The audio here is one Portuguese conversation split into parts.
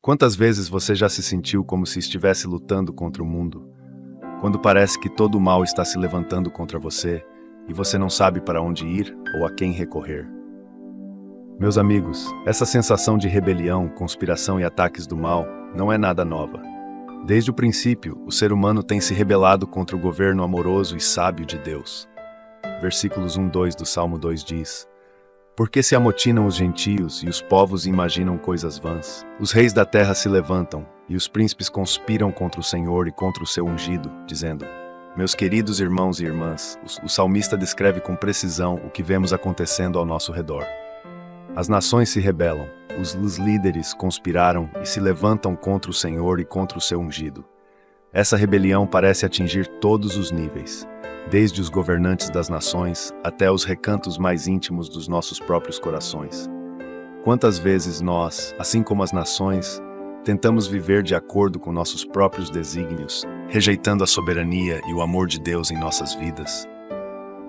Quantas vezes você já se sentiu como se estivesse lutando contra o mundo? Quando parece que todo o mal está se levantando contra você e você não sabe para onde ir ou a quem recorrer. Meus amigos, essa sensação de rebelião, conspiração e ataques do mal não é nada nova. Desde o princípio, o ser humano tem se rebelado contra o governo amoroso e sábio de Deus. Versículos 1-2 do Salmo 2 diz: Porque se amotinam os gentios e os povos imaginam coisas vãs. Os reis da terra se levantam e os príncipes conspiram contra o Senhor e contra o seu ungido, dizendo: Meus queridos irmãos e irmãs, o salmista descreve com precisão o que vemos acontecendo ao nosso redor. As nações se rebelam, os líderes conspiraram e se levantam contra o Senhor e contra o seu ungido. Essa rebelião parece atingir todos os níveis, desde os governantes das nações até os recantos mais íntimos dos nossos próprios corações. Quantas vezes nós, assim como as nações, tentamos viver de acordo com nossos próprios desígnios, rejeitando a soberania e o amor de Deus em nossas vidas?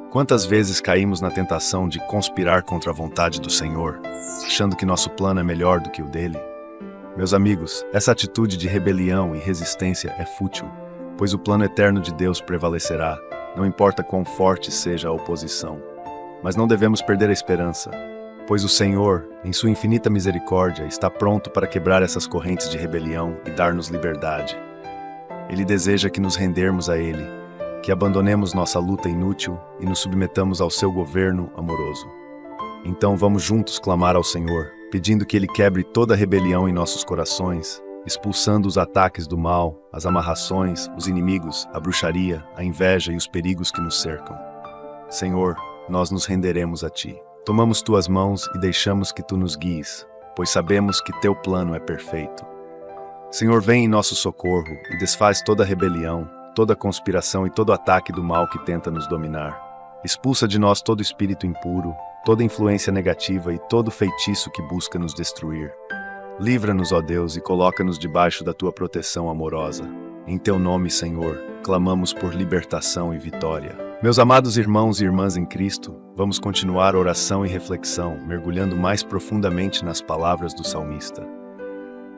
Quantas vezes caímos na tentação de conspirar contra a vontade do Senhor, achando que nosso plano é melhor do que o dele? Meus amigos, essa atitude de rebelião e resistência é fútil, pois o plano eterno de Deus prevalecerá, não importa quão forte seja a oposição. Mas não devemos perder a esperança, pois o Senhor, em sua infinita misericórdia, está pronto para quebrar essas correntes de rebelião e dar-nos liberdade. Ele deseja que nos rendermos a Ele, que abandonemos nossa luta inútil e nos submetamos ao seu governo amoroso. Então vamos juntos clamar ao Senhor, pedindo que Ele quebre toda rebelião em nossos corações, expulsando os ataques do mal, as amarrações, os inimigos, a bruxaria, a inveja e os perigos que nos cercam. Senhor, nós nos renderemos a Ti. Tomamos Tuas mãos e deixamos que Tu nos guies, pois sabemos que Teu plano é perfeito. Senhor, vem em nosso socorro e desfaz toda rebelião, toda conspiração e todo ataque do mal que tenta nos dominar. Expulsa de nós todo espírito impuro, toda influência negativa e todo feitiço que busca nos destruir. Livra-nos, ó Deus, e coloca-nos debaixo da Tua proteção amorosa. Em Teu nome, Senhor, clamamos por libertação e vitória. Meus amados irmãos e irmãs em Cristo, vamos continuar a oração e reflexão, mergulhando mais profundamente nas palavras do salmista.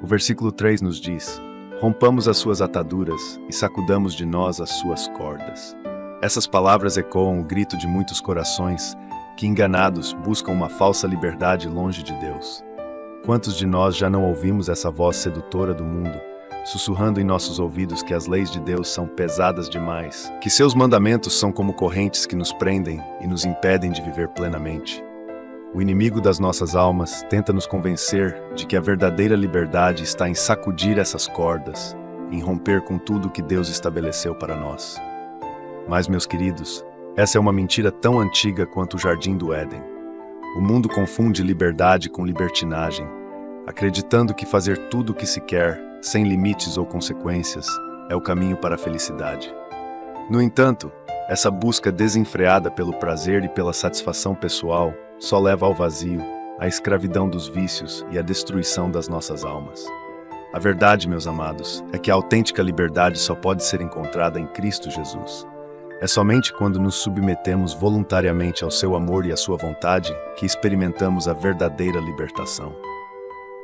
O versículo 3 nos diz: Rompamos as suas ataduras e sacudamos de nós as suas cordas. Essas palavras ecoam o grito de muitos corações que, enganados, buscam uma falsa liberdade longe de Deus. Quantos de nós já não ouvimos essa voz sedutora do mundo, sussurrando em nossos ouvidos que as leis de Deus são pesadas demais, que seus mandamentos são como correntes que nos prendem e nos impedem de viver plenamente? O inimigo das nossas almas tenta nos convencer de que a verdadeira liberdade está em sacudir essas cordas, em romper com tudo o que Deus estabeleceu para nós. Mas, meus queridos, essa é uma mentira tão antiga quanto o Jardim do Éden. O mundo confunde liberdade com libertinagem, acreditando que fazer tudo o que se quer, sem limites ou consequências, é o caminho para a felicidade. No entanto, essa busca desenfreada pelo prazer e pela satisfação pessoal só leva ao vazio, à escravidão dos vícios e à destruição das nossas almas. A verdade, meus amados, é que a autêntica liberdade só pode ser encontrada em Cristo Jesus. É somente quando nos submetemos voluntariamente ao seu amor e à sua vontade que experimentamos a verdadeira libertação.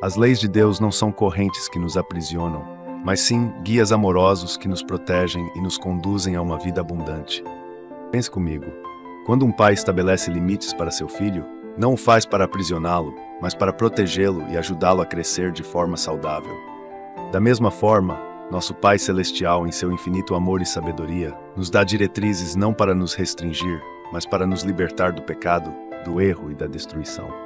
As leis de Deus não são correntes que nos aprisionam, mas sim guias amorosos que nos protegem e nos conduzem a uma vida abundante. Pense comigo. Quando um pai estabelece limites para seu filho, não o faz para aprisioná-lo, mas para protegê-lo e ajudá-lo a crescer de forma saudável. Da mesma forma, nosso Pai Celestial, em seu infinito amor e sabedoria, nos dá diretrizes não para nos restringir, mas para nos libertar do pecado, do erro e da destruição.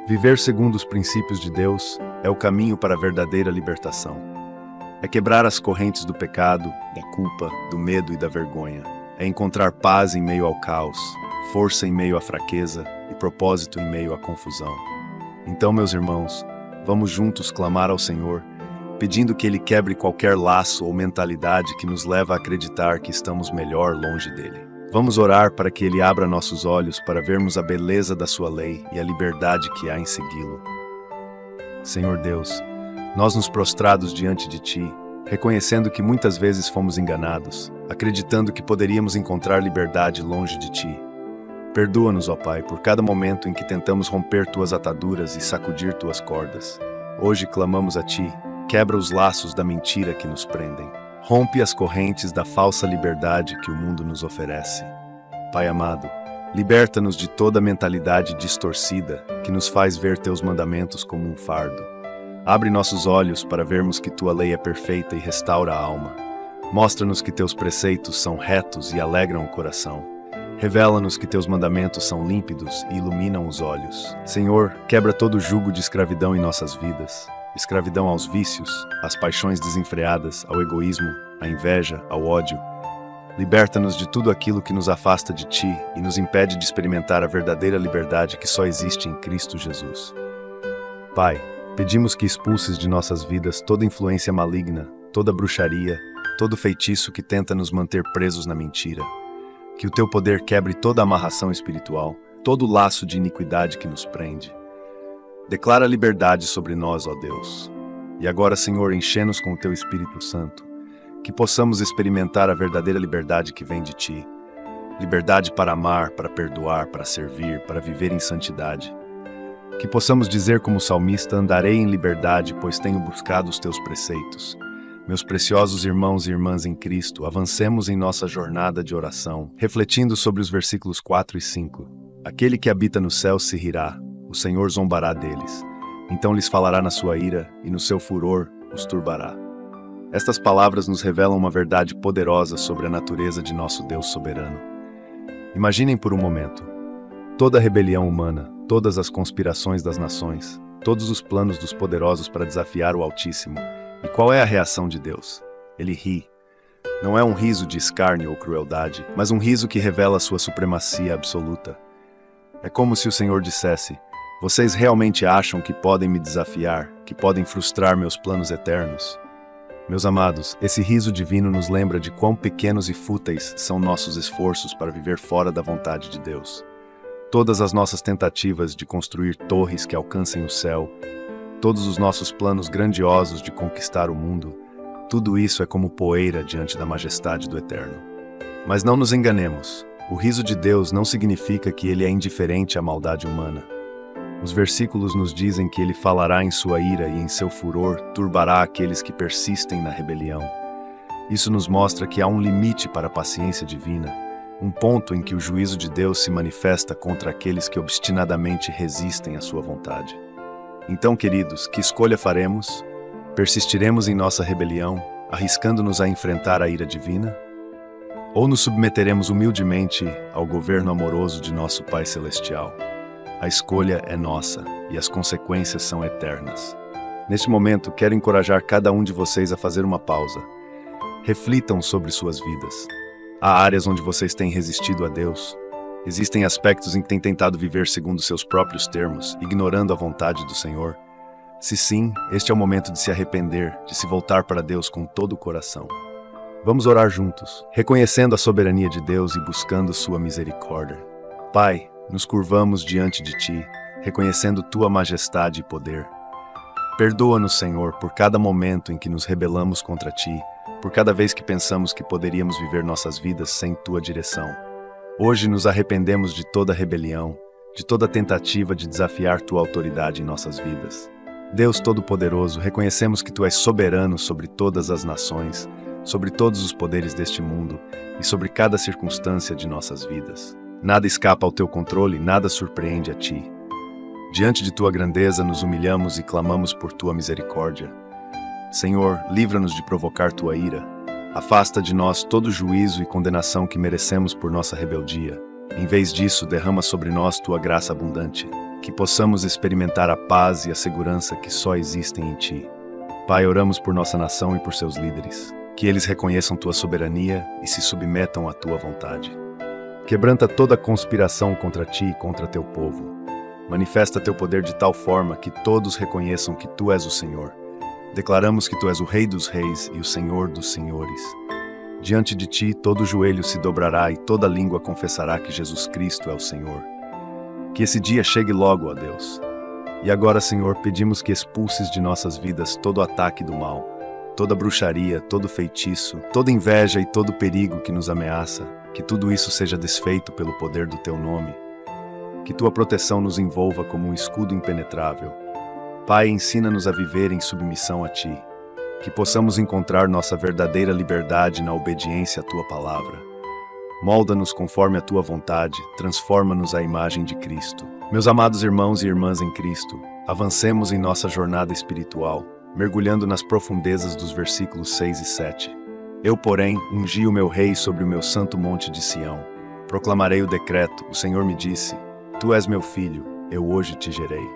Viver segundo os princípios de Deus é o caminho para a verdadeira libertação. É quebrar as correntes do pecado, da culpa, do medo e da vergonha. É encontrar paz em meio ao caos, força em meio à fraqueza e propósito em meio à confusão. Então, meus irmãos, vamos juntos clamar ao Senhor, pedindo que Ele quebre qualquer laço ou mentalidade que nos leva a acreditar que estamos melhor longe dEle. Vamos orar para que Ele abra nossos olhos para vermos a beleza da Sua lei e a liberdade que há em segui-lo. Senhor Deus, nós nos prostrados diante de Ti, reconhecendo que muitas vezes fomos enganados, acreditando que poderíamos encontrar liberdade longe de Ti. Perdoa-nos, ó Pai, por cada momento em que tentamos romper Tuas ataduras e sacudir Tuas cordas. Hoje clamamos a Ti, quebra os laços da mentira que nos prendem. Rompe as correntes da falsa liberdade que o mundo nos oferece. Pai amado, liberta-nos de toda mentalidade distorcida que nos faz ver teus mandamentos como um fardo. Abre nossos olhos para vermos que tua lei é perfeita e restaura a alma. Mostra-nos que teus preceitos são retos e alegram o coração. Revela-nos que teus mandamentos são límpidos e iluminam os olhos. Senhor, quebra todo jugo de escravidão em nossas vidas. Escravidão aos vícios, às paixões desenfreadas, ao egoísmo, à inveja, ao ódio. Liberta-nos de tudo aquilo que nos afasta de Ti e nos impede de experimentar a verdadeira liberdade que só existe em Cristo Jesus. Pai, pedimos que expulses de nossas vidas toda influência maligna, toda bruxaria, todo feitiço que tenta nos manter presos na mentira. Que o Teu poder quebre toda amarração espiritual, todo laço de iniquidade que nos prende. Declara liberdade sobre nós, ó Deus. E agora, Senhor, enche-nos com o Teu Espírito Santo, que possamos experimentar a verdadeira liberdade que vem de Ti. Liberdade para amar, para perdoar, para servir, para viver em santidade. Que possamos dizer como salmista, andarei em liberdade, pois tenho buscado os Teus preceitos. Meus preciosos irmãos e irmãs em Cristo, avancemos em nossa jornada de oração, refletindo sobre os versículos 4 e 5. Aquele que habita no céu se rirá, o Senhor zombará deles. Então lhes falará na sua ira, e no seu furor os turbará. Estas palavras nos revelam uma verdade poderosa sobre a natureza de nosso Deus soberano. Imaginem por um momento. Toda a rebelião humana, todas as conspirações das nações, todos os planos dos poderosos para desafiar o Altíssimo. E qual é a reação de Deus? Ele ri. Não é um riso de escárnio ou crueldade, mas um riso que revela sua supremacia absoluta. É como se o Senhor dissesse: vocês realmente acham que podem me desafiar, que podem frustrar meus planos eternos? Meus amados, esse riso divino nos lembra de quão pequenos e fúteis são nossos esforços para viver fora da vontade de Deus. Todas as nossas tentativas de construir torres que alcancem o céu, todos os nossos planos grandiosos de conquistar o mundo, tudo isso é como poeira diante da majestade do Eterno. Mas não nos enganemos, o riso de Deus não significa que Ele é indiferente à maldade humana. Os versículos nos dizem que Ele falará em sua ira e em seu furor turbará aqueles que persistem na rebelião. Isso nos mostra que há um limite para a paciência divina, um ponto em que o juízo de Deus se manifesta contra aqueles que obstinadamente resistem à sua vontade. Então, queridos, que escolha faremos? Persistiremos em nossa rebelião, arriscando-nos a enfrentar a ira divina? Ou nos submeteremos humildemente ao governo amoroso de nosso Pai Celestial? A escolha é nossa e as consequências são eternas. Neste momento, quero encorajar cada um de vocês a fazer uma pausa. Reflitam sobre suas vidas. Há áreas onde vocês têm resistido a Deus. Existem aspectos em que têm tentado viver segundo seus próprios termos, ignorando a vontade do Senhor. Se sim, este é o momento de se arrepender, de se voltar para Deus com todo o coração. Vamos orar juntos, reconhecendo a soberania de Deus e buscando sua misericórdia. Pai, nos curvamos diante de Ti, reconhecendo Tua majestade e poder. Perdoa-nos, Senhor, por cada momento em que nos rebelamos contra Ti, por cada vez que pensamos que poderíamos viver nossas vidas sem Tua direção. Hoje nos arrependemos de toda rebelião, de toda tentativa de desafiar Tua autoridade em nossas vidas. Deus Todo-Poderoso, reconhecemos que Tu és soberano sobre todas as nações, sobre todos os poderes deste mundo e sobre cada circunstância de nossas vidas. Nada escapa ao Teu controle, nada surpreende a Ti. Diante de Tua grandeza nos humilhamos e clamamos por Tua misericórdia. Senhor, livra-nos de provocar Tua ira. Afasta de nós todo juízo e condenação que merecemos por nossa rebeldia. Em vez disso, derrama sobre nós Tua graça abundante, que possamos experimentar a paz e a segurança que só existem em Ti. Pai, oramos por nossa nação e por seus líderes, que eles reconheçam Tua soberania e se submetam à Tua vontade. Quebranta toda conspiração contra Ti e contra Teu povo. Manifesta Teu poder de tal forma que todos reconheçam que Tu és o Senhor. Declaramos que Tu és o Rei dos Reis e o Senhor dos Senhores. Diante de Ti, todo joelho se dobrará e toda língua confessará que Jesus Cristo é o Senhor. Que esse dia chegue logo, ó Deus. E agora, Senhor, pedimos que expulses de nossas vidas todo ataque do mal, toda bruxaria, todo feitiço, toda inveja e todo perigo que nos ameaça, que tudo isso seja desfeito pelo poder do Teu nome. Que Tua proteção nos envolva como um escudo impenetrável. Pai, ensina-nos a viver em submissão a Ti. que possamos encontrar nossa verdadeira liberdade na obediência à Tua palavra. Molda-nos conforme a Tua vontade, transforma-nos à imagem de Cristo. Meus amados irmãos e irmãs em Cristo, avancemos em nossa jornada espiritual, mergulhando nas profundezas dos versículos 6 e 7. Eu, porém, ungi o meu rei sobre o meu santo monte de Sião. Proclamarei o decreto, o Senhor me disse, Tu és meu filho, eu hoje te gerei.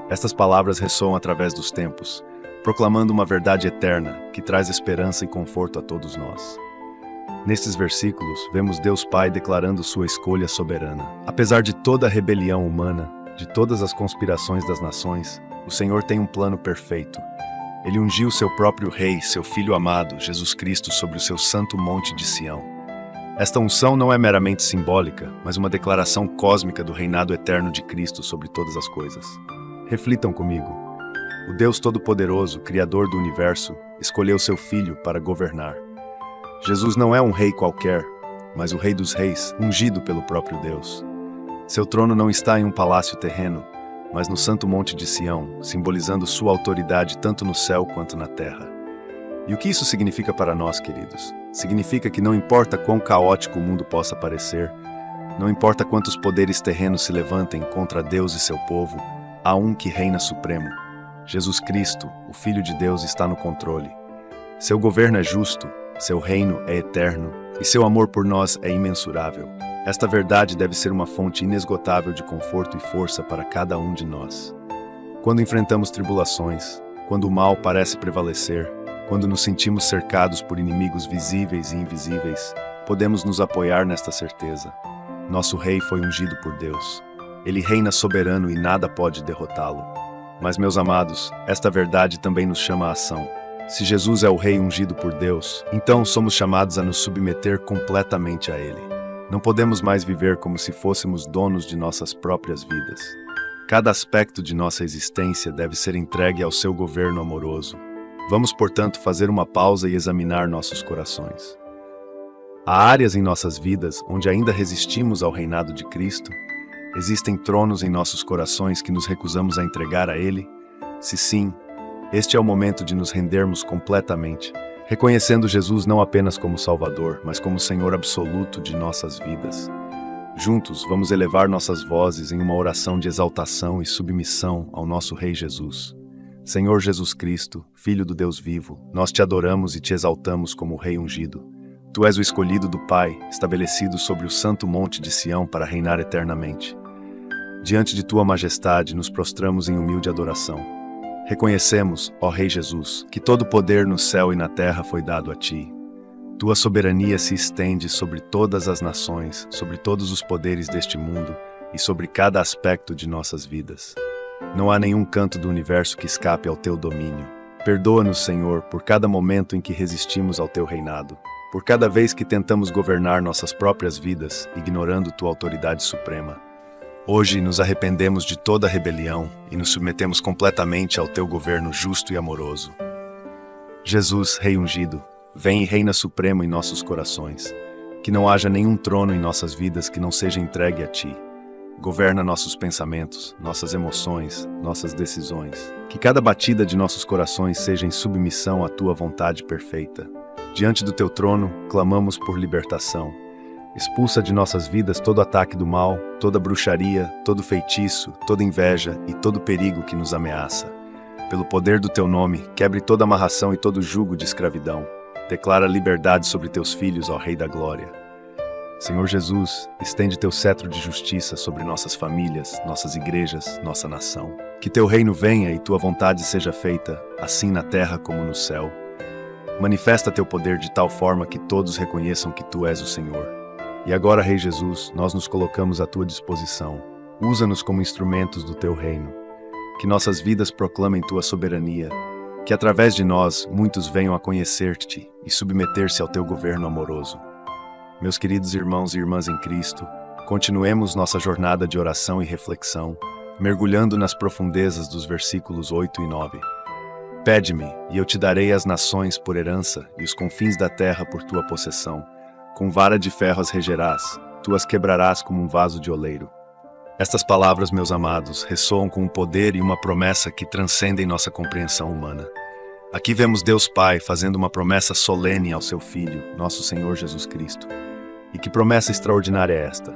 Estas palavras ressoam através dos tempos, proclamando uma verdade eterna que traz esperança e conforto a todos nós. Nestes versículos, vemos Deus Pai declarando sua escolha soberana. Apesar de toda a rebelião humana, de todas as conspirações das nações, o Senhor tem um plano perfeito. Ele ungiu seu próprio Rei, seu Filho amado, Jesus Cristo, sobre o seu santo monte de Sião. Esta unção não é meramente simbólica, mas uma declaração cósmica do reinado eterno de Cristo sobre todas as coisas. Reflitam comigo. O Deus Todo-Poderoso, Criador do Universo, escolheu seu Filho para governar. Jesus não é um rei qualquer, mas o Rei dos Reis, ungido pelo próprio Deus. Seu trono não está em um palácio terreno, mas no santo monte de Sião, simbolizando sua autoridade tanto no céu quanto na terra. E o que isso significa para nós, queridos? Significa que não importa quão caótico o mundo possa parecer, não importa quantos poderes terrenos se levantem contra Deus e seu povo, há um que reina supremo. Jesus Cristo, o Filho de Deus, está no controle. Seu governo é justo, seu reino é eterno e seu amor por nós é imensurável. Esta verdade deve ser uma fonte inesgotável de conforto e força para cada um de nós. Quando enfrentamos tribulações, quando o mal parece prevalecer, quando nos sentimos cercados por inimigos visíveis e invisíveis, podemos nos apoiar nesta certeza. Nosso Rei foi ungido por Deus. Ele reina soberano e nada pode derrotá-lo. Mas, meus amados, esta verdade também nos chama à ação. Se Jesus é o Rei ungido por Deus, então somos chamados a nos submeter completamente a Ele. Não podemos mais viver como se fôssemos donos de nossas próprias vidas. Cada aspecto de nossa existência deve ser entregue ao seu governo amoroso. Vamos, portanto, fazer uma pausa e examinar nossos corações. Há áreas em nossas vidas onde ainda resistimos ao reinado de Cristo? Existem tronos em nossos corações que nos recusamos a entregar a Ele? Se sim, este é o momento de nos rendermos completamente, reconhecendo Jesus não apenas como Salvador, mas como Senhor absoluto de nossas vidas. Juntos, vamos elevar nossas vozes em uma oração de exaltação e submissão ao nosso Rei Jesus. Senhor Jesus Cristo, Filho do Deus vivo, nós te adoramos e te exaltamos como Rei ungido. Tu és o escolhido do Pai, estabelecido sobre o santo monte de Sião para reinar eternamente. Diante de tua majestade, nos prostramos em humilde adoração. Reconhecemos, ó Rei Jesus, que todo poder no céu e na terra foi dado a ti. Tua soberania se estende sobre todas as nações, sobre todos os poderes deste mundo e sobre cada aspecto de nossas vidas. Não há nenhum canto do universo que escape ao teu domínio. Perdoa-nos, Senhor, por cada momento em que resistimos ao teu reinado, por cada vez que tentamos governar nossas próprias vidas, ignorando tua autoridade suprema. Hoje nos arrependemos de toda a rebelião e nos submetemos completamente ao teu governo justo e amoroso. Jesus, Rei ungido, vem e reina supremo em nossos corações. Que não haja nenhum trono em nossas vidas que não seja entregue a ti. Governa nossos pensamentos, nossas emoções, nossas decisões. Que cada batida de nossos corações seja em submissão à tua vontade perfeita. Diante do teu trono, clamamos por libertação. Expulsa de nossas vidas todo ataque do mal, toda bruxaria, todo feitiço, toda inveja e todo perigo que nos ameaça. Pelo poder do teu nome, quebre toda amarração e todo jugo de escravidão. Declara liberdade sobre teus filhos, ó Rei da Glória. Senhor Jesus, estende teu cetro de justiça sobre nossas famílias, nossas igrejas, nossa nação. Que teu reino venha e tua vontade seja feita, assim na terra como no céu. Manifesta teu poder de tal forma que todos reconheçam que tu és o Senhor. E agora, Rei Jesus, nós nos colocamos à tua disposição. Usa-nos como instrumentos do teu reino. Que nossas vidas proclamem tua soberania. Que através de nós, muitos venham a conhecer-te e submeter-se ao teu governo amoroso. Meus queridos irmãos e irmãs em Cristo, continuemos nossa jornada de oração e reflexão, mergulhando nas profundezas dos versículos 8 e 9. Pede-me, e eu te darei as nações por herança e os confins da terra por tua possessão. Com vara de ferro as regerás, tu as quebrarás como um vaso de oleiro. Estas palavras, meus amados, ressoam com um poder e uma promessa que transcendem nossa compreensão humana. Aqui vemos Deus Pai fazendo uma promessa solene ao seu Filho, nosso Senhor Jesus Cristo. E que promessa extraordinária é esta?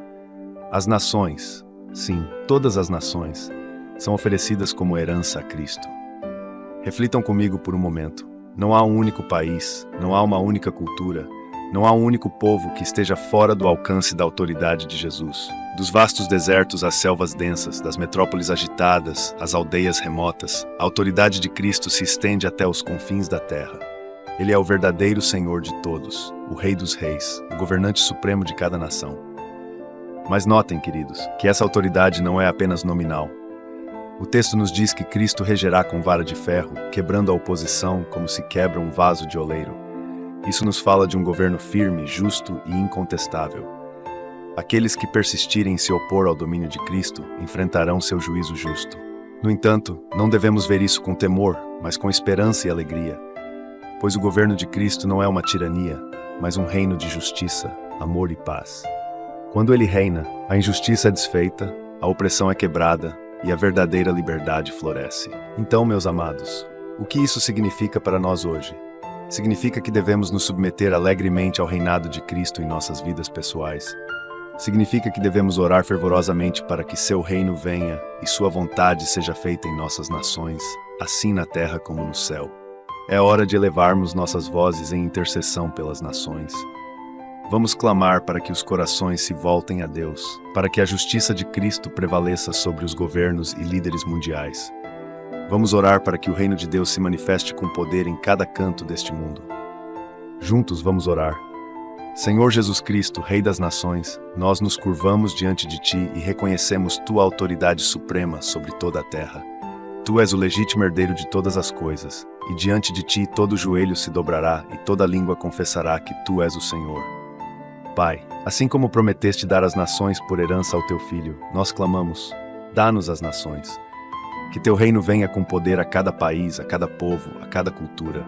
As nações, sim, todas as nações, são oferecidas como herança a Cristo. Reflitam comigo por um momento. Não há um único país, não há uma única cultura, não há um único povo que esteja fora do alcance da autoridade de Jesus. Dos vastos desertos às selvas densas, das metrópoles agitadas às aldeias remotas, a autoridade de Cristo se estende até os confins da terra. Ele é o verdadeiro Senhor de todos, o Rei dos Reis, o governante supremo de cada nação. Mas notem, queridos, que essa autoridade não é apenas nominal. O texto nos diz que Cristo regerá com vara de ferro, quebrando a oposição como se quebra um vaso de oleiro. Isso nos fala de um governo firme, justo e incontestável. Aqueles que persistirem em se opor ao domínio de Cristo enfrentarão seu juízo justo. No entanto, não devemos ver isso com temor, mas com esperança e alegria, pois o governo de Cristo não é uma tirania, mas um reino de justiça, amor e paz. Quando ele reina, a injustiça é desfeita, a opressão é quebrada e a verdadeira liberdade floresce. Então, meus amados, o que isso significa para nós hoje? Significa que devemos nos submeter alegremente ao reinado de Cristo em nossas vidas pessoais. Significa que devemos orar fervorosamente para que seu reino venha e sua vontade seja feita em nossas nações, assim na terra como no céu. É hora de elevarmos nossas vozes em intercessão pelas nações. Vamos clamar para que os corações se voltem a Deus, para que a justiça de Cristo prevaleça sobre os governos e líderes mundiais. Vamos orar para que o reino de Deus se manifeste com poder em cada canto deste mundo. Juntos vamos orar. Senhor Jesus Cristo, Rei das Nações, nós nos curvamos diante de Ti e reconhecemos Tua autoridade suprema sobre toda a terra. Tu és o legítimo herdeiro de todas as coisas, e diante de Ti todo joelho se dobrará e toda língua confessará que Tu és o Senhor. Pai, assim como prometeste dar as nações por herança ao Teu Filho, nós clamamos, dá-nos as nações. Que Teu reino venha com poder a cada país, a cada povo, a cada cultura.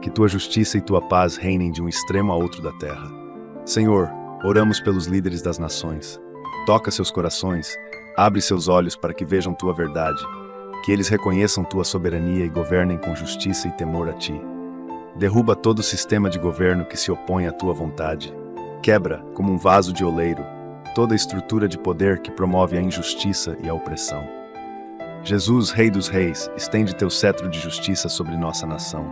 Que Tua justiça e Tua paz reinem de um extremo a outro da terra. Senhor, oramos pelos líderes das nações. Toca seus corações, abre seus olhos para que vejam Tua verdade. Que eles reconheçam Tua soberania e governem com justiça e temor a Ti. Derruba todo o sistema de governo que se opõe à Tua vontade. Quebra, como um vaso de oleiro, toda a estrutura de poder que promove a injustiça e a opressão. Jesus, Rei dos Reis, estende Teu cetro de justiça sobre nossa nação.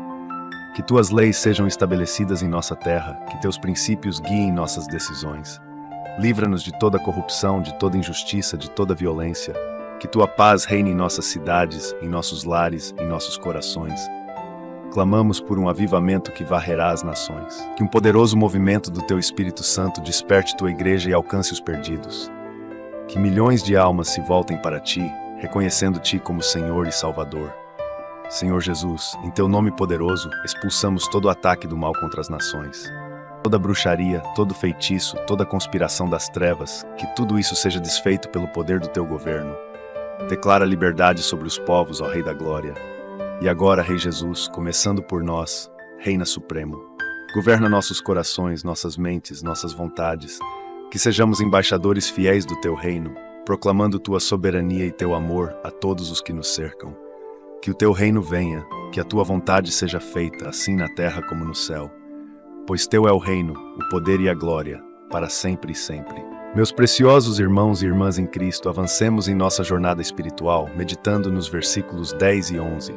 Que Tuas leis sejam estabelecidas em nossa terra, que Teus princípios guiem nossas decisões. Livra-nos de toda corrupção, de toda injustiça, de toda violência. Que Tua paz reine em nossas cidades, em nossos lares, em nossos corações. Clamamos por um avivamento que varrerá as nações. Que um poderoso movimento do Teu Espírito Santo desperte Tua igreja e alcance os perdidos. Que milhões de almas se voltem para Ti, reconhecendo-Te como Senhor e Salvador. Senhor Jesus, em Teu nome poderoso, expulsamos todo o ataque do mal contra as nações. Toda bruxaria, todo feitiço, toda conspiração das trevas, que tudo isso seja desfeito pelo poder do Teu governo. Declara liberdade sobre os povos, ó Rei da Glória. E agora, Rei Jesus, começando por nós, Reina Supremo. Governa nossos corações, nossas mentes, nossas vontades. Que sejamos embaixadores fiéis do Teu reino, proclamando Tua soberania e Teu amor a todos os que nos cercam. Que o Teu reino venha, que a Tua vontade seja feita, assim na terra como no céu. Pois Teu é o reino, o poder e a glória, para sempre e sempre. Meus preciosos irmãos e irmãs em Cristo, avancemos em nossa jornada espiritual, meditando nos versículos 10 e 11.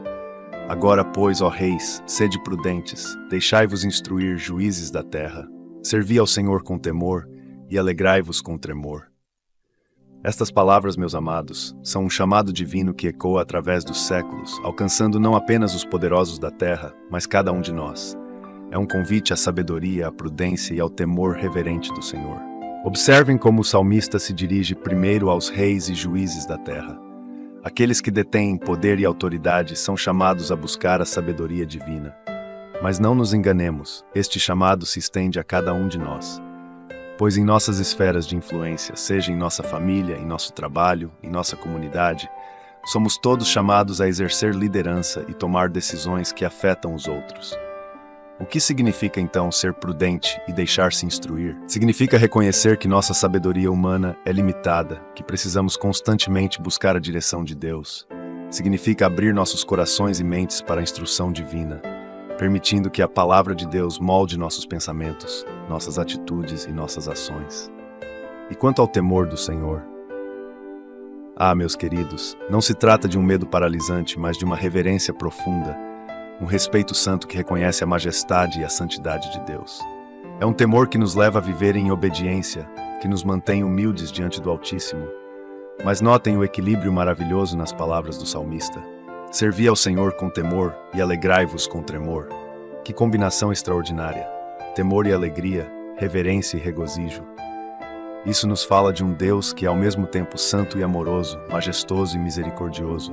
Agora, pois, ó reis, sede prudentes, deixai-vos instruir, juízes da terra. Servi ao Senhor com temor e alegrai-vos com tremor. Estas palavras, meus amados, são um chamado divino que ecoa através dos séculos, alcançando não apenas os poderosos da terra, mas cada um de nós. É um convite à sabedoria, à prudência e ao temor reverente do Senhor. Observem como o salmista se dirige primeiro aos reis e juízes da terra. Aqueles que detêm poder e autoridade são chamados a buscar a sabedoria divina. Mas não nos enganemos, este chamado se estende a cada um de nós. Pois em nossas esferas de influência, seja em nossa família, em nosso trabalho, em nossa comunidade, somos todos chamados a exercer liderança e tomar decisões que afetam os outros. O que significa então ser prudente e deixar-se instruir? Significa reconhecer que nossa sabedoria humana é limitada, que precisamos constantemente buscar a direção de Deus. Significa abrir nossos corações e mentes para a instrução divina, permitindo que a palavra de Deus molde nossos pensamentos, nossas atitudes e nossas ações. E quanto ao temor do Senhor? Meus queridos, não se trata de um medo paralisante, mas de uma reverência profunda, um respeito santo que reconhece a majestade e a santidade de Deus. É um temor que nos leva a viver em obediência, que nos mantém humildes diante do Altíssimo. Mas notem o equilíbrio maravilhoso nas palavras do salmista. Servi ao Senhor com temor e alegrai-vos com tremor. Que combinação extraordinária! Temor e alegria, reverência e regozijo. Isso nos fala de um Deus que é ao mesmo tempo santo e amoroso, majestoso e misericordioso.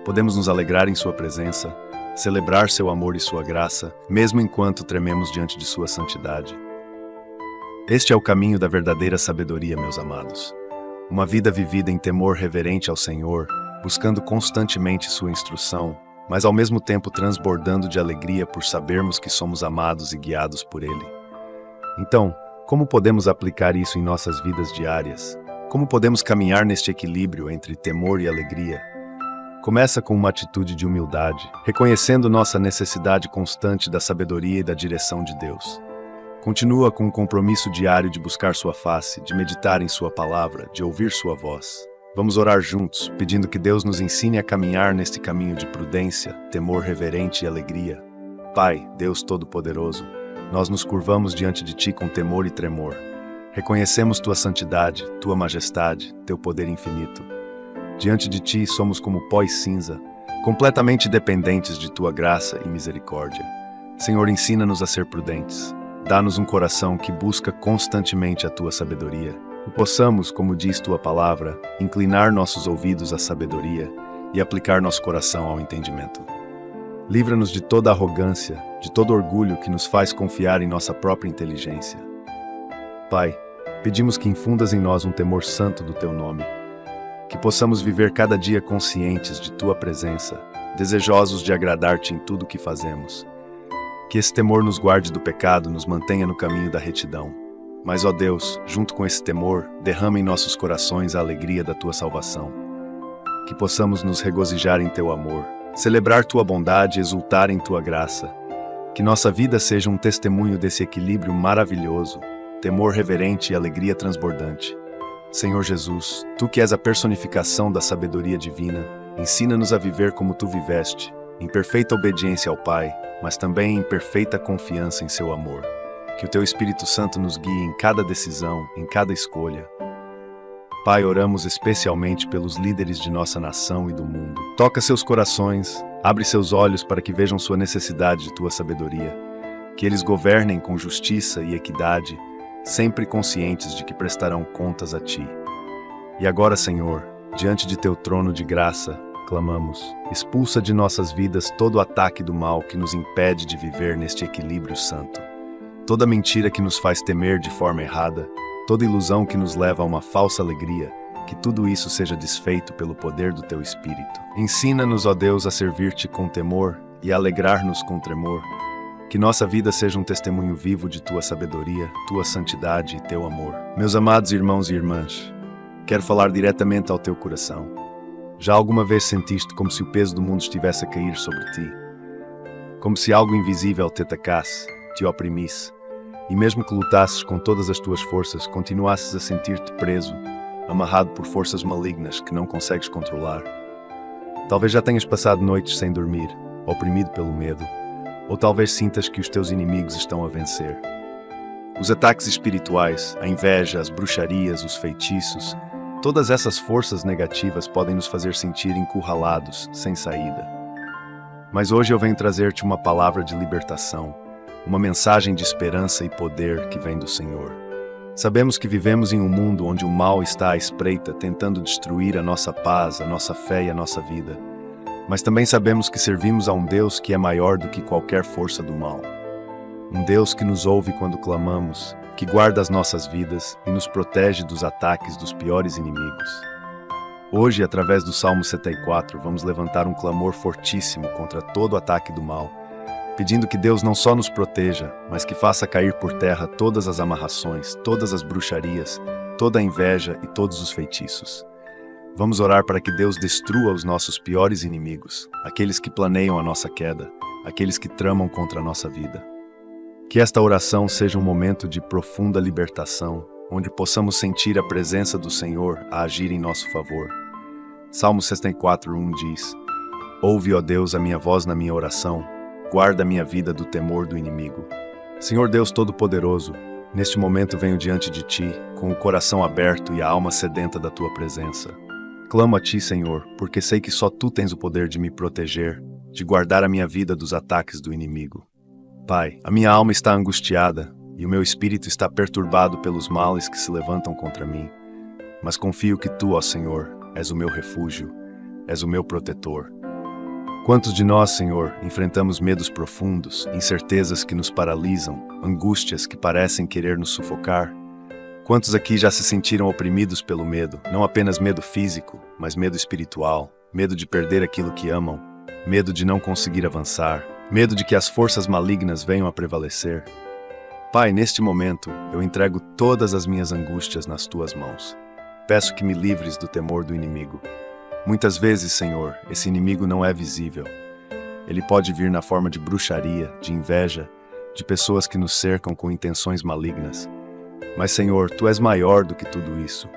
Podemos nos alegrar em sua presença, celebrar seu amor e sua graça, mesmo enquanto trememos diante de sua santidade. Este é o caminho da verdadeira sabedoria, meus amados. Uma vida vivida em temor reverente ao Senhor, buscando constantemente sua instrução, mas ao mesmo tempo transbordando de alegria por sabermos que somos amados e guiados por Ele. Então, como podemos aplicar isso em nossas vidas diárias? Como podemos caminhar neste equilíbrio entre temor e alegria? Começa com uma atitude de humildade, reconhecendo nossa necessidade constante da sabedoria e da direção de Deus. Continua com um compromisso diário de buscar sua face, de meditar em sua palavra, de ouvir sua voz. Vamos orar juntos, pedindo que Deus nos ensine a caminhar neste caminho de prudência, temor reverente e alegria. Pai, Deus Todo-Poderoso, nós nos curvamos diante de Ti com temor e tremor. Reconhecemos Tua santidade, Tua majestade, Teu poder infinito. Diante de Ti somos como pó e cinza, completamente dependentes de Tua graça e misericórdia. Senhor, ensina-nos a ser prudentes. Dá-nos um coração que busca constantemente a Tua sabedoria. Que possamos, como diz Tua palavra, inclinar nossos ouvidos à sabedoria e aplicar nosso coração ao entendimento. Livra-nos de toda arrogância, de todo orgulho que nos faz confiar em nossa própria inteligência. Pai, pedimos que infundas em nós um temor santo do Teu nome, que possamos viver cada dia conscientes de Tua presença, desejosos de agradar-Te em tudo o que fazemos. Que esse temor nos guarde do pecado, nos mantenha no caminho da retidão. Mas, ó Deus, junto com esse temor, derrama em nossos corações a alegria da Tua salvação. Que possamos nos regozijar em Teu amor, celebrar Tua bondade e exultar em Tua graça. Que nossa vida seja um testemunho desse equilíbrio maravilhoso, temor reverente e alegria transbordante. Senhor Jesus, Tu que és a personificação da sabedoria divina, ensina-nos a viver como Tu viveste, em perfeita obediência ao Pai, mas também em perfeita confiança em Seu amor. Que o Teu Espírito Santo nos guie em cada decisão, em cada escolha. Pai, oramos especialmente pelos líderes de nossa nação e do mundo. Toca seus corações, abre seus olhos para que vejam sua necessidade de Tua sabedoria. Que eles governem com justiça e equidade, sempre conscientes de que prestarão contas a Ti. E agora, Senhor, diante de Teu trono de graça, clamamos, expulsa de nossas vidas todo o ataque do mal que nos impede de viver neste equilíbrio santo. Toda mentira que nos faz temer de forma errada, toda ilusão que nos leva a uma falsa alegria, que tudo isso seja desfeito pelo poder do Teu Espírito. Ensina-nos, ó Deus, a servir-Te com temor e a alegrar-nos com tremor. Que nossa vida seja um testemunho vivo de Tua sabedoria, Tua santidade e Teu amor. Meus amados irmãos e irmãs, quero falar diretamente ao teu coração. Já alguma vez sentiste como se o peso do mundo estivesse a cair sobre ti? Como se algo invisível te atacasse, te oprimisse, e mesmo que lutasses com todas as tuas forças, continuasses a sentir-te preso, amarrado por forças malignas que não consegues controlar. Talvez já tenhas passado noites sem dormir, oprimido pelo medo, ou talvez sintas que os teus inimigos estão a vencer. Os ataques espirituais, a inveja, as bruxarias, os feitiços, todas essas forças negativas podem nos fazer sentir encurralados, sem saída. Mas hoje eu venho trazer-te uma palavra de libertação, uma mensagem de esperança e poder que vem do Senhor. Sabemos que vivemos em um mundo onde o mal está à espreita, tentando destruir a nossa paz, a nossa fé e a nossa vida. Mas também sabemos que servimos a um Deus que é maior do que qualquer força do mal. Um Deus que nos ouve quando clamamos, que guarda as nossas vidas e nos protege dos ataques dos piores inimigos. Hoje, através do Salmo 74, vamos levantar um clamor fortíssimo contra todo o ataque do mal, pedindo que Deus não só nos proteja, mas que faça cair por terra todas as amarrações, todas as bruxarias, toda a inveja e todos os feitiços. Vamos orar para que Deus destrua os nossos piores inimigos, aqueles que planeiam a nossa queda, aqueles que tramam contra a nossa vida. Que esta oração seja um momento de profunda libertação, onde possamos sentir a presença do Senhor a agir em nosso favor. Salmo 64:1 diz: Ouve, ó Deus, a minha voz na minha oração, guarda a minha vida do temor do inimigo. Senhor Deus Todo-Poderoso, neste momento venho diante de Ti, com o coração aberto e a alma sedenta da Tua presença. Clamo a Ti, Senhor, porque sei que só Tu tens o poder de me proteger, de guardar a minha vida dos ataques do inimigo. Pai, a minha alma está angustiada e o meu espírito está perturbado pelos males que se levantam contra mim. Mas confio que Tu, ó Senhor, és o meu refúgio, és o meu protetor. Quantos de nós, Senhor, enfrentamos medos profundos, incertezas que nos paralisam, angústias que parecem querer nos sufocar? Quantos aqui já se sentiram oprimidos pelo medo, não apenas medo físico, mas medo espiritual, medo de perder aquilo que amam, medo de não conseguir avançar, medo de que as forças malignas venham a prevalecer? Pai, neste momento, eu entrego todas as minhas angústias nas Tuas mãos. Peço que me livres do temor do inimigo. Muitas vezes, Senhor, esse inimigo não é visível. Ele pode vir na forma de bruxaria, de inveja, de pessoas que nos cercam com intenções malignas. Mas, Senhor, Tu és maior do que tudo isso.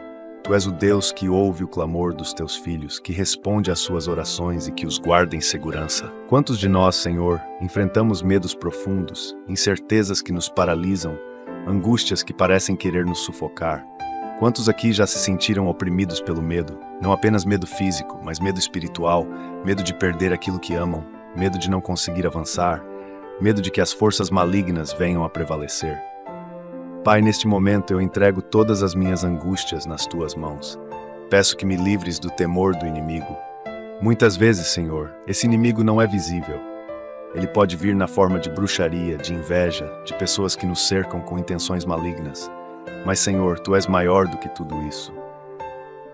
Tu és o Deus que ouve o clamor dos Teus filhos, que responde às suas orações e que os guarda em segurança. Quantos de nós, Senhor, enfrentamos medos profundos, incertezas que nos paralisam, angústias que parecem querer nos sufocar? Quantos aqui já se sentiram oprimidos pelo medo? Não apenas medo físico, mas medo espiritual, medo de perder aquilo que amam, medo de não conseguir avançar, medo de que as forças malignas venham a prevalecer. Pai, neste momento eu entrego todas as minhas angústias nas Tuas mãos. Peço que me livres do temor do inimigo. Muitas vezes, Senhor, esse inimigo não é visível. Ele pode vir na forma de bruxaria, de inveja, de pessoas que nos cercam com intenções malignas. Mas, Senhor, Tu és maior do que tudo isso.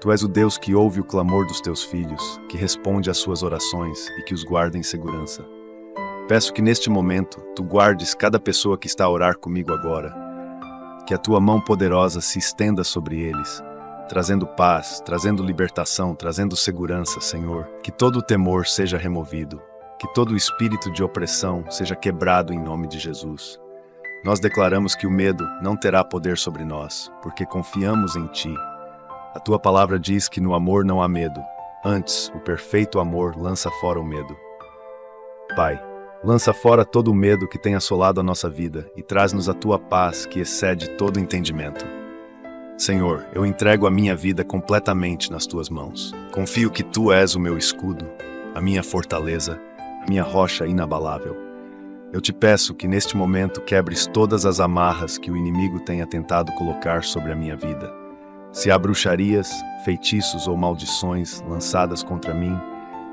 Tu és o Deus que ouve o clamor dos Teus filhos, que responde às suas orações e que os guarda em segurança. Peço que neste momento Tu guardes cada pessoa que está a orar comigo agora, que a Tua mão poderosa se estenda sobre eles, trazendo paz, trazendo libertação, trazendo segurança, Senhor. Que todo o temor seja removido, que todo o espírito de opressão seja quebrado em nome de Jesus. Nós declaramos que o medo não terá poder sobre nós, porque confiamos em Ti. A Tua palavra diz que no amor não há medo. Antes, o perfeito amor lança fora o medo. Pai, lança fora todo o medo que tem assolado a nossa vida e traz-nos a Tua paz que excede todo entendimento. Senhor, eu entrego a minha vida completamente nas Tuas mãos. Confio que Tu és o meu escudo, a minha fortaleza, a minha rocha inabalável. Eu Te peço que neste momento quebres todas as amarras que o inimigo tenha tentado colocar sobre a minha vida. Se há bruxarias, feitiços ou maldições lançadas contra mim,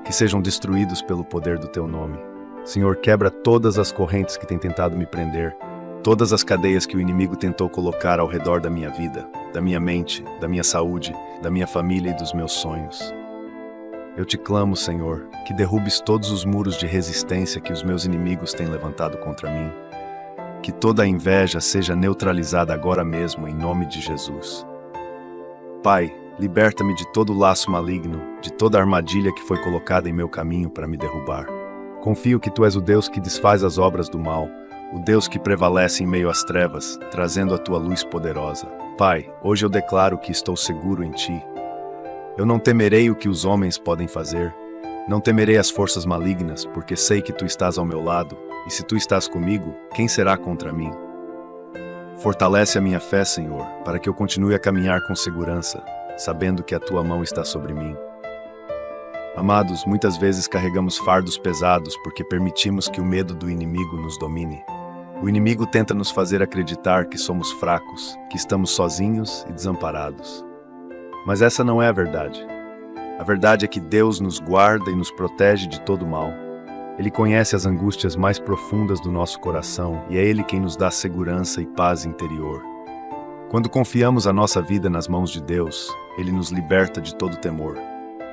que sejam destruídos pelo poder do Teu nome. Senhor, quebra todas as correntes que têm tentado me prender, todas as cadeias que o inimigo tentou colocar ao redor da minha vida, da minha mente, da minha saúde, da minha família e dos meus sonhos. Eu Te clamo, Senhor, que derrubes todos os muros de resistência que os meus inimigos têm levantado contra mim. Que toda a inveja seja neutralizada agora mesmo, em nome de Jesus. Pai, liberta-me de todo laço maligno, de toda armadilha que foi colocada em meu caminho para me derrubar. Confio que Tu és o Deus que desfaz as obras do mal, o Deus que prevalece em meio às trevas, trazendo a Tua luz poderosa. Pai, hoje eu declaro que estou seguro em Ti. Eu não temerei o que os homens podem fazer, não temerei as forças malignas, porque sei que Tu estás ao meu lado, e se Tu estás comigo, quem será contra mim? Fortalece a minha fé, Senhor, para que eu continue a caminhar com segurança, sabendo que a Tua mão está sobre mim. Amados, muitas vezes carregamos fardos pesados porque permitimos que o medo do inimigo nos domine. O inimigo tenta nos fazer acreditar que somos fracos, que estamos sozinhos e desamparados. Mas essa não é a verdade. A verdade é que Deus nos guarda e nos protege de todo mal. Ele conhece as angústias mais profundas do nosso coração e é Ele quem nos dá segurança e paz interior. Quando confiamos a nossa vida nas mãos de Deus, Ele nos liberta de todo temor.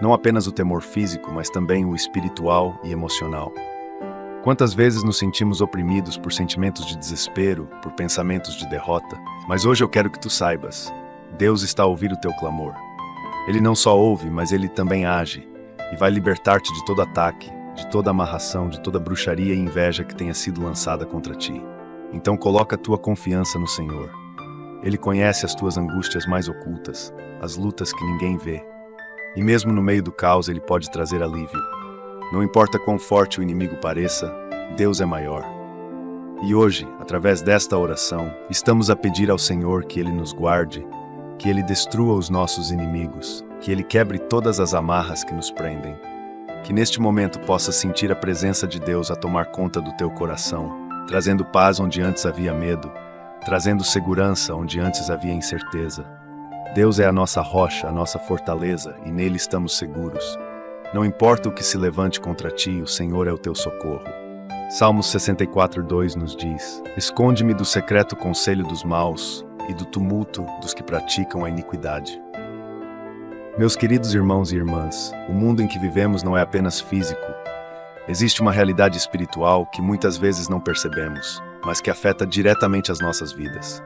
Não apenas o temor físico, mas também o espiritual e emocional. Quantas vezes nos sentimos oprimidos por sentimentos de desespero, por pensamentos de derrota? Mas hoje eu quero que tu saibas, Deus está a ouvir o teu clamor. Ele não só ouve, mas ele também age, e vai libertar-te de todo ataque, de toda amarração, de toda bruxaria e inveja que tenha sido lançada contra ti. Então coloca a tua confiança no Senhor. Ele conhece as tuas angústias mais ocultas, as lutas que ninguém vê. E mesmo no meio do caos ele pode trazer alívio. Não importa quão forte o inimigo pareça, Deus é maior. E hoje, através desta oração, estamos a pedir ao Senhor que Ele nos guarde, que Ele destrua os nossos inimigos, que Ele quebre todas as amarras que nos prendem, que neste momento possas sentir a presença de Deus a tomar conta do teu coração, trazendo paz onde antes havia medo, trazendo segurança onde antes havia incerteza. Deus é a nossa rocha, a nossa fortaleza, e nele estamos seguros. Não importa o que se levante contra ti, o Senhor é o teu socorro. Salmos 64:2 nos diz: esconde-me do secreto conselho dos maus e do tumulto dos que praticam a iniquidade. Meus queridos irmãos e irmãs, o mundo em que vivemos não é apenas físico. Existe uma realidade espiritual que muitas vezes não percebemos, mas que afeta diretamente as nossas vidas.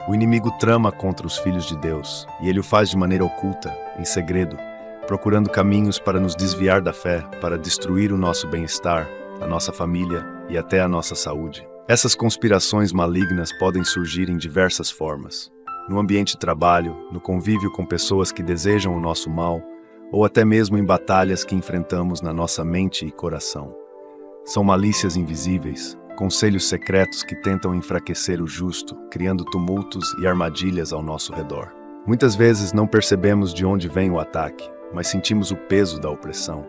O inimigo trama contra os filhos de Deus, e ele o faz de maneira oculta, em segredo, procurando caminhos para nos desviar da fé, para destruir o nosso bem-estar, a nossa família e até a nossa saúde. Essas conspirações malignas podem surgir em diversas formas. No ambiente de trabalho, no convívio com pessoas que desejam o nosso mal, ou até mesmo em batalhas que enfrentamos na nossa mente e coração. São malícias invisíveis, conselhos secretos que tentam enfraquecer o justo, criando tumultos e armadilhas ao nosso redor. Muitas vezes não percebemos de onde vem o ataque, mas sentimos o peso da opressão.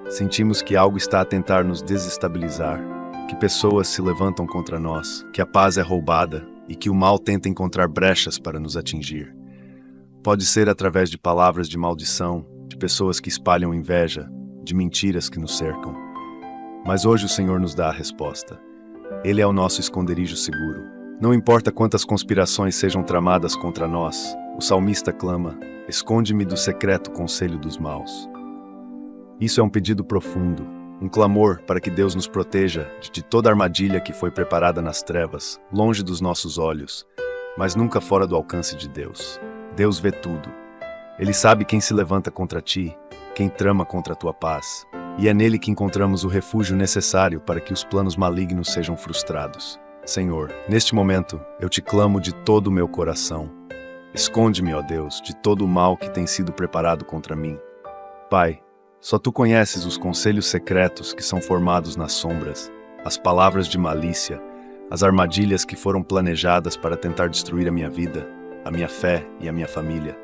Sentimos que algo está a tentar nos desestabilizar, que pessoas se levantam contra nós, que a paz é roubada e que o mal tenta encontrar brechas para nos atingir. Pode ser através de palavras de maldição, de pessoas que espalham inveja, de mentiras que nos cercam. Mas hoje o Senhor nos dá a resposta. Ele é o nosso esconderijo seguro. Não importa quantas conspirações sejam tramadas contra nós, o salmista clama: esconde-me do secreto conselho dos maus. Isso é um pedido profundo, um clamor para que Deus nos proteja de toda armadilha que foi preparada nas trevas, longe dos nossos olhos, mas nunca fora do alcance de Deus. Deus vê tudo. Ele sabe quem se levanta contra ti, quem trama contra a tua paz, e é nele que encontramos o refúgio necessário para que os planos malignos sejam frustrados. Senhor, neste momento, eu te clamo de todo o meu coração. Esconde-me, ó Deus, de todo o mal que tem sido preparado contra mim. Pai, só tu conheces os conselhos secretos que são formados nas sombras, as palavras de malícia, as armadilhas que foram planejadas para tentar destruir a minha vida, a minha fé e a minha família.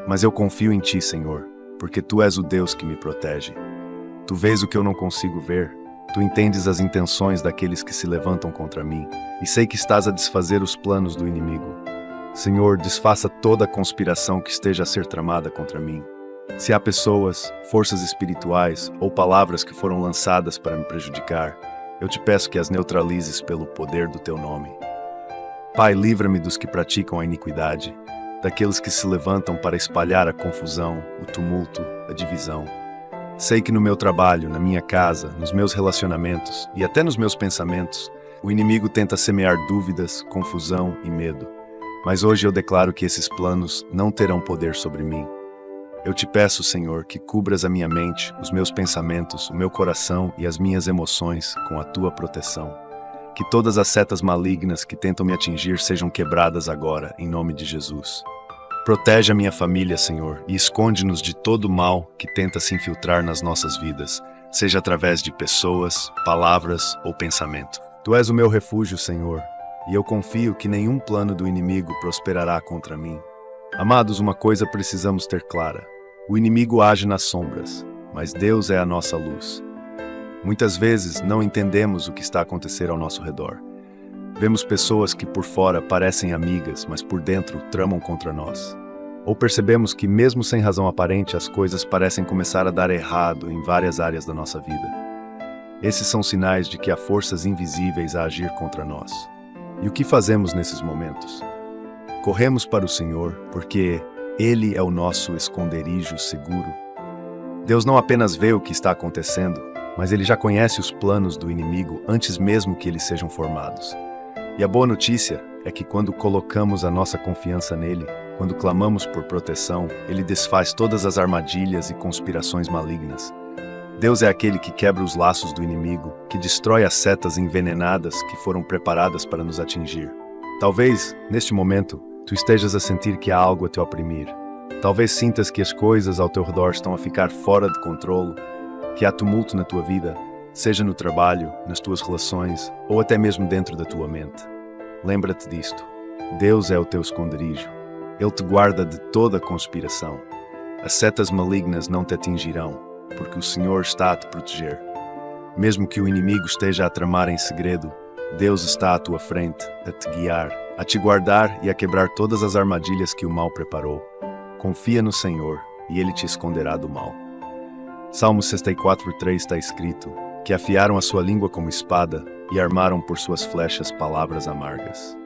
Mas eu confio em ti, Senhor, porque tu és o Deus que me protege. Tu vês o que eu não consigo ver, tu entendes as intenções daqueles que se levantam contra mim, e sei que estás a desfazer os planos do inimigo. Senhor, desfaça toda a conspiração que esteja a ser tramada contra mim. Se há pessoas, forças espirituais ou palavras que foram lançadas para me prejudicar, eu te peço que as neutralizes pelo poder do teu nome. Pai, livra-me dos que praticam a iniquidade, daqueles que se levantam para espalhar a confusão, o tumulto, a divisão. Sei que no meu trabalho, na minha casa, nos meus relacionamentos e até nos meus pensamentos, o inimigo tenta semear dúvidas, confusão e medo. Mas hoje eu declaro que esses planos não terão poder sobre mim. Eu te peço, Senhor, que cubras a minha mente, os meus pensamentos, o meu coração e as minhas emoções com a tua proteção. Que todas as setas malignas que tentam me atingir sejam quebradas agora, em nome de Jesus. Protege a minha família, Senhor, e esconde-nos de todo o mal que tenta se infiltrar nas nossas vidas, seja através de pessoas, palavras ou pensamento. Tu és o meu refúgio, Senhor, e eu confio que nenhum plano do inimigo prosperará contra mim. Amados, uma coisa precisamos ter clara: o inimigo age nas sombras, mas Deus é a nossa luz. Muitas vezes não entendemos o que está a acontecer ao nosso redor. Vemos pessoas que por fora parecem amigas, mas por dentro tramam contra nós. Ou percebemos que, mesmo sem razão aparente, as coisas parecem começar a dar errado em várias áreas da nossa vida. Esses são sinais de que há forças invisíveis a agir contra nós. E o que fazemos nesses momentos? Corremos para o Senhor, porque Ele é o nosso esconderijo seguro. Deus não apenas vê o que está acontecendo, mas Ele já conhece os planos do inimigo antes mesmo que eles sejam formados. E a boa notícia é que quando colocamos a nossa confiança nele, Quando clamamos por proteção, Ele desfaz todas as armadilhas e conspirações malignas. Deus é aquele que quebra os laços do inimigo, que destrói as setas envenenadas que foram preparadas para nos atingir. Talvez, neste momento, tu estejas a sentir que há algo a te oprimir. Talvez sintas que as coisas ao teu redor estão a ficar fora de controlo, que há tumulto na tua vida, seja no trabalho, nas tuas relações ou até mesmo dentro da tua mente. Lembra-te disto. Deus é o teu esconderijo. Ele te guarda de toda conspiração. As setas malignas não te atingirão, porque o Senhor está a te proteger. Mesmo que o inimigo esteja a tramar em segredo, Deus está à tua frente, a te guiar, a te guardar e a quebrar todas as armadilhas que o mal preparou. Confia no Senhor, e Ele te esconderá do mal. Salmo 64:3 está escrito, que afiaram a sua língua como espada e armaram por suas flechas palavras amargas.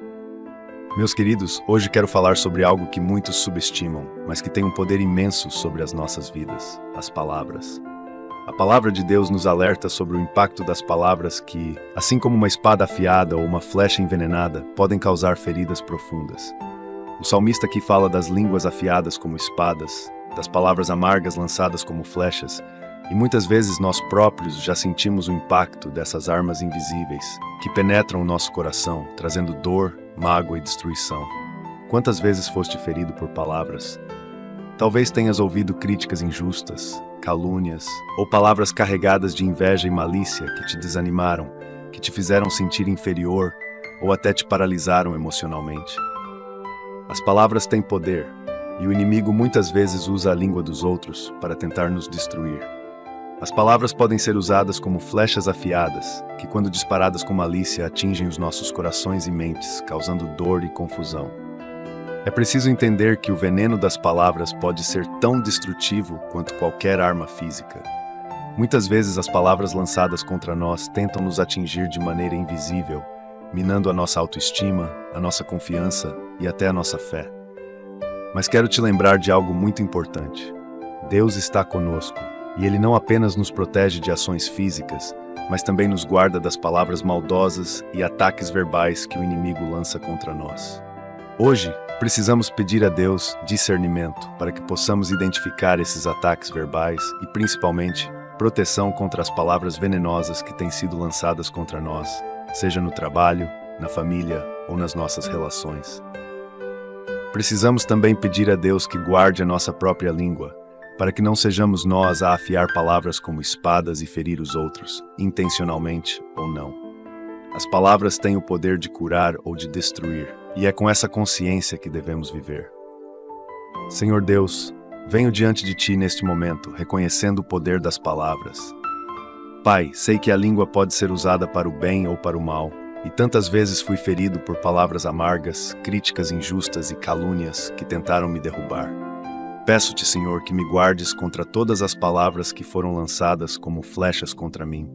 Meus queridos, hoje quero falar sobre algo que muitos subestimam, mas que tem um poder imenso sobre as nossas vidas: as palavras. A palavra de Deus nos alerta sobre o impacto das palavras que, assim como uma espada afiada ou uma flecha envenenada, podem causar feridas profundas. O salmista aqui fala das línguas afiadas como espadas, das palavras amargas lançadas como flechas, e muitas vezes nós próprios já sentimos o impacto dessas armas invisíveis, que penetram o nosso coração, trazendo dor, mágoa e destruição. Quantas vezes foste ferido por palavras? Talvez tenhas ouvido críticas injustas, calúnias, ou palavras carregadas de inveja e malícia que te desanimaram, que te fizeram sentir inferior, ou até te paralisaram emocionalmente. As palavras têm poder, e o inimigo muitas vezes usa a língua dos outros para tentar nos destruir. As palavras podem ser usadas como flechas afiadas, que quando disparadas com malícia atingem os nossos corações e mentes, causando dor e confusão. É preciso entender que o veneno das palavras pode ser tão destrutivo quanto qualquer arma física. Muitas vezes as palavras lançadas contra nós tentam nos atingir de maneira invisível, minando a nossa autoestima, a nossa confiança e até a nossa fé. Mas quero te lembrar de algo muito importante. Deus está conosco, e Ele não apenas nos protege de ações físicas, mas também nos guarda das palavras maldosas e ataques verbais que o inimigo lança contra nós. Hoje, precisamos pedir a Deus discernimento para que possamos identificar esses ataques verbais e, principalmente, proteção contra as palavras venenosas que têm sido lançadas contra nós, seja no trabalho, na família ou nas nossas relações. Precisamos também pedir a Deus que guarde a nossa própria língua, para que não sejamos nós a afiar palavras como espadas e ferir os outros, intencionalmente ou não. As palavras têm o poder de curar ou de destruir, e é com essa consciência que devemos viver. Senhor Deus, venho diante de Ti neste momento, reconhecendo o poder das palavras. Pai, sei que a língua pode ser usada para o bem ou para o mal, e tantas vezes fui ferido por palavras amargas, críticas injustas e calúnias que tentaram me derrubar. Peço-te, Senhor, que me guardes contra todas as palavras que foram lançadas como flechas contra mim.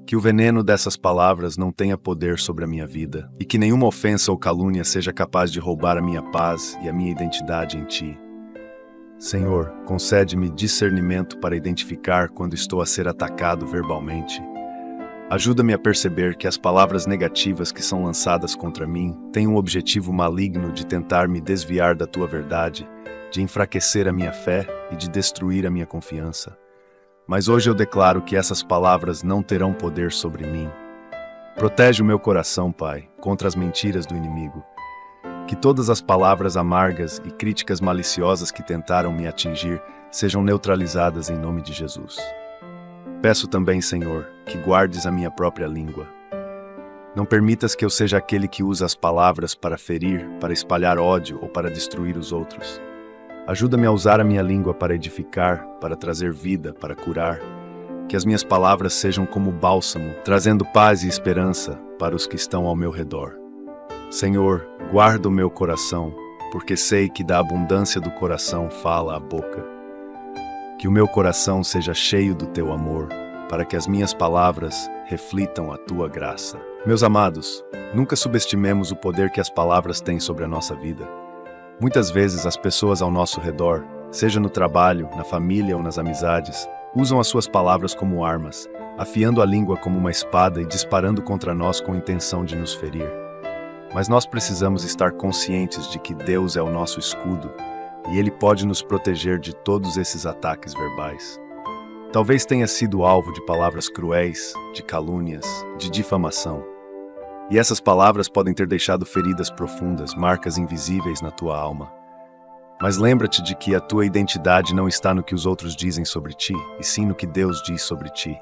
Que o veneno dessas palavras não tenha poder sobre a minha vida, e que nenhuma ofensa ou calúnia seja capaz de roubar a minha paz e a minha identidade em Ti. Senhor, concede-me discernimento para identificar quando estou a ser atacado verbalmente. Ajuda-me a perceber que as palavras negativas que são lançadas contra mim têm um objetivo maligno de tentar me desviar da Tua verdade, de enfraquecer a minha fé e de destruir a minha confiança. Mas hoje eu declaro que essas palavras não terão poder sobre mim. Protege o meu coração, Pai, contra as mentiras do inimigo. Que todas as palavras amargas e críticas maliciosas que tentaram me atingir sejam neutralizadas em nome de Jesus. Peço também, Senhor, que guardes a minha própria língua. Não permitas que eu seja aquele que usa as palavras para ferir, para espalhar ódio ou para destruir os outros. Ajuda-me a usar a minha língua para edificar, para trazer vida, para curar. Que as minhas palavras sejam como bálsamo, trazendo paz e esperança para os que estão ao meu redor. Senhor, guarda o meu coração, porque sei que da abundância do coração fala a boca. Que o meu coração seja cheio do Teu amor, para que as minhas palavras reflitam a Tua graça. Meus amados, nunca subestimemos o poder que as palavras têm sobre a nossa vida. Muitas vezes as pessoas ao nosso redor, seja no trabalho, na família ou nas amizades, usam as suas palavras como armas, afiando a língua como uma espada e disparando contra nós com intenção de nos ferir. Mas nós precisamos estar conscientes de que Deus é o nosso escudo e Ele pode nos proteger de todos esses ataques verbais. Talvez tenha sido alvo de palavras cruéis, de calúnias, de difamação. E essas palavras podem ter deixado feridas profundas, marcas invisíveis na tua alma. Mas lembra-te de que a tua identidade não está no que os outros dizem sobre ti, e sim no que Deus diz sobre ti.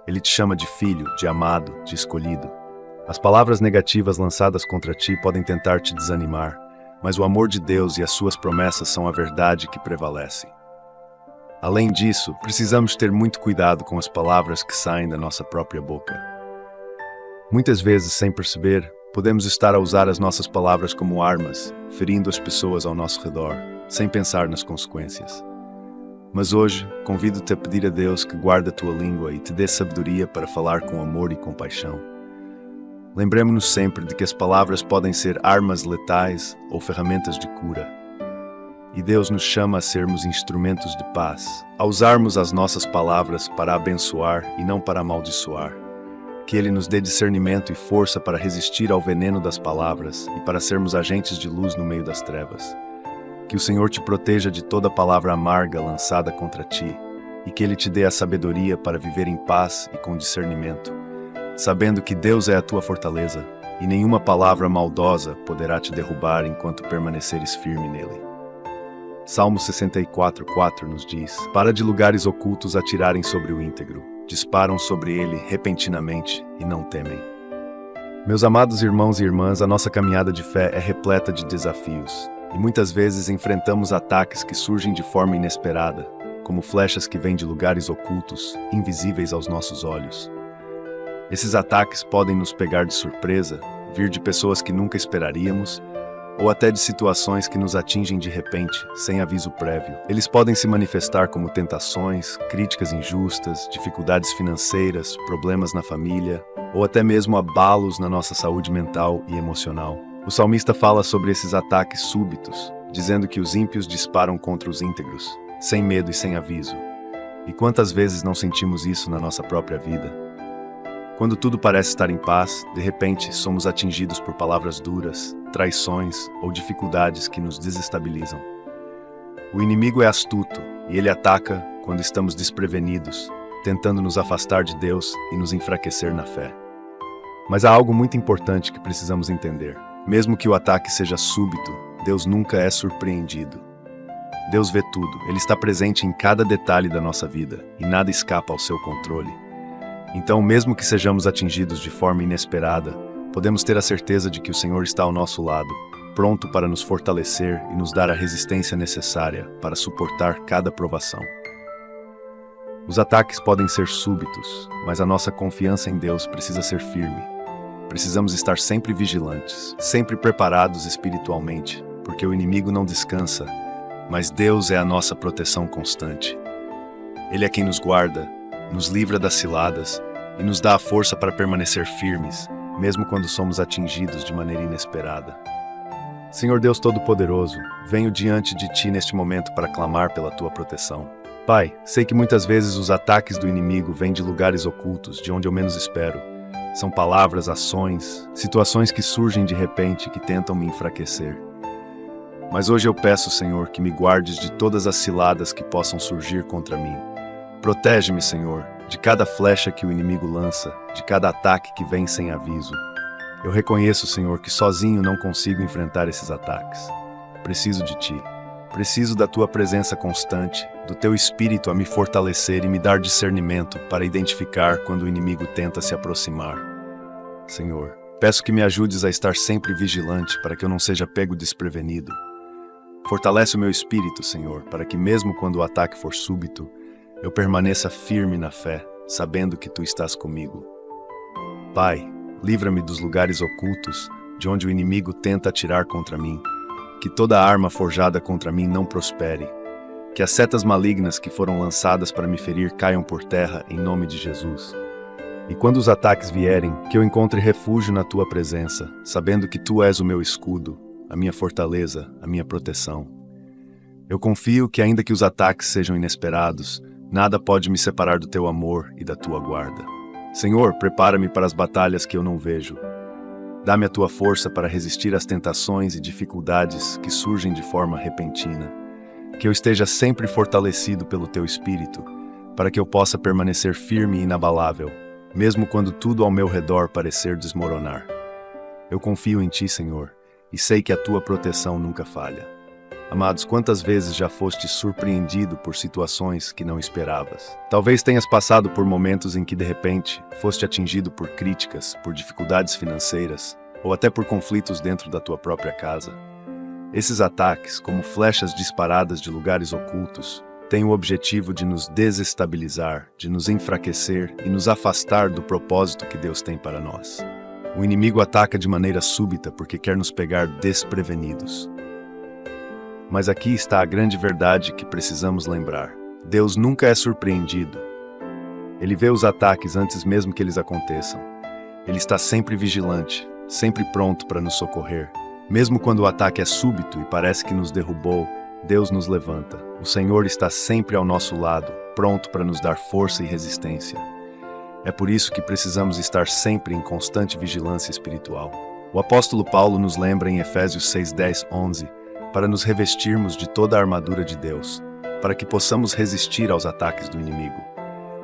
Ele te chama de filho, de amado, de escolhido. As palavras negativas lançadas contra ti podem tentar te desanimar, mas o amor de Deus e as suas promessas são a verdade que prevalece. Além disso, precisamos ter muito cuidado com as palavras que saem da nossa própria boca. Muitas vezes, sem perceber, podemos estar a usar as nossas palavras como armas, ferindo as pessoas ao nosso redor, sem pensar nas consequências. Mas hoje, convido-te a pedir a Deus que guarde a tua língua e te dê sabedoria para falar com amor e compaixão. Lembremos-nos sempre de que as palavras podem ser armas letais ou ferramentas de cura. E Deus nos chama a sermos instrumentos de paz, a usarmos as nossas palavras para abençoar e não para amaldiçoar. Que Ele nos dê discernimento e força para resistir ao veneno das palavras e para sermos agentes de luz no meio das trevas. Que o Senhor te proteja de toda palavra amarga lançada contra ti e que Ele te dê a sabedoria para viver em paz e com discernimento, sabendo que Deus é a tua fortaleza e nenhuma palavra maldosa poderá te derrubar enquanto permaneceres firme nele. Salmo 64:4 nos diz: Para de lugares ocultos atirarem sobre o íntegro, disparam sobre ele repentinamente e não temem. Meus amados irmãos e irmãs, a nossa caminhada de fé é repleta de desafios, e muitas vezes enfrentamos ataques que surgem de forma inesperada, como flechas que vêm de lugares ocultos, invisíveis aos nossos olhos. Esses ataques podem nos pegar de surpresa, vir de pessoas que nunca esperaríamos, ou até de situações que nos atingem de repente, sem aviso prévio. Eles podem se manifestar como tentações, críticas injustas, dificuldades financeiras, problemas na família, ou até mesmo abalos na nossa saúde mental e emocional. O salmista fala sobre esses ataques súbitos, dizendo que os ímpios disparam contra os íntegros, sem medo e sem aviso. E quantas vezes não sentimos isso na nossa própria vida? Quando tudo parece estar em paz, de repente somos atingidos por palavras duras, traições ou dificuldades que nos desestabilizam. O inimigo é astuto e ele ataca quando estamos desprevenidos, tentando nos afastar de Deus e nos enfraquecer na fé. Mas há algo muito importante que precisamos entender. Mesmo que o ataque seja súbito, Deus nunca é surpreendido. Deus vê tudo, Ele está presente em cada detalhe da nossa vida e nada escapa ao seu controle. Então, mesmo que sejamos atingidos de forma inesperada, podemos ter a certeza de que o Senhor está ao nosso lado, pronto para nos fortalecer e nos dar a resistência necessária para suportar cada provação. Os ataques podem ser súbitos, mas a nossa confiança em Deus precisa ser firme. Precisamos estar sempre vigilantes, sempre preparados espiritualmente, porque o inimigo não descansa, mas Deus é a nossa proteção constante. Ele é quem nos guarda, nos livra das ciladas e nos dá a força para permanecer firmes, mesmo quando somos atingidos de maneira inesperada. Senhor Deus Todo-Poderoso, venho diante de Ti neste momento para clamar pela Tua proteção. Pai, sei que muitas vezes os ataques do inimigo vêm de lugares ocultos, de onde eu menos espero. São palavras, ações, situações que surgem de repente que tentam me enfraquecer. Mas hoje eu peço, Senhor, que me guardes de todas as ciladas que possam surgir contra mim. Protege-me, Senhor, de cada flecha que o inimigo lança, de cada ataque que vem sem aviso. Eu reconheço, Senhor, que sozinho não consigo enfrentar esses ataques. Preciso de Ti. Preciso da Tua presença constante, do Teu Espírito a me fortalecer e me dar discernimento para identificar quando o inimigo tenta se aproximar. Senhor, peço que me ajudes a estar sempre vigilante para que eu não seja pego desprevenido. Fortalece o meu espírito, Senhor, para que mesmo quando o ataque for súbito, eu permaneça firme na fé, sabendo que Tu estás comigo. Pai, livra-me dos lugares ocultos, de onde o inimigo tenta atirar contra mim. Que toda arma forjada contra mim não prospere. Que as setas malignas que foram lançadas para me ferir caiam por terra, em nome de Jesus. E quando os ataques vierem, que eu encontre refúgio na Tua presença, sabendo que Tu és o meu escudo, a minha fortaleza, a minha proteção. Eu confio que, ainda que os ataques sejam inesperados, nada pode me separar do Teu amor e da Tua guarda. Senhor, prepara-me para as batalhas que eu não vejo. Dá-me a tua força para resistir às tentações e dificuldades que surgem de forma repentina. Que eu esteja sempre fortalecido pelo teu Espírito, para que eu possa permanecer firme e inabalável, mesmo quando tudo ao meu redor parecer desmoronar. Eu confio em ti, Senhor, e sei que a tua proteção nunca falha. Amados, quantas vezes já foste surpreendido por situações que não esperavas? Talvez tenhas passado por momentos em que, de repente, foste atingido por críticas, por dificuldades financeiras, ou até por conflitos dentro da tua própria casa. Esses ataques, como flechas disparadas de lugares ocultos, têm o objetivo de nos desestabilizar, de nos enfraquecer e nos afastar do propósito que Deus tem para nós. O inimigo ataca de maneira súbita porque quer nos pegar desprevenidos. Mas aqui está a grande verdade que precisamos lembrar. Deus nunca é surpreendido. Ele vê os ataques antes mesmo que eles aconteçam. Ele está sempre vigilante, sempre pronto para nos socorrer. Mesmo quando o ataque é súbito e parece que nos derrubou, Deus nos levanta. O Senhor está sempre ao nosso lado, pronto para nos dar força e resistência. É por isso que precisamos estar sempre em constante vigilância espiritual. O apóstolo Paulo nos lembra em Efésios 6:10, 11, para nos revestirmos de toda a armadura de Deus, para que possamos resistir aos ataques do inimigo.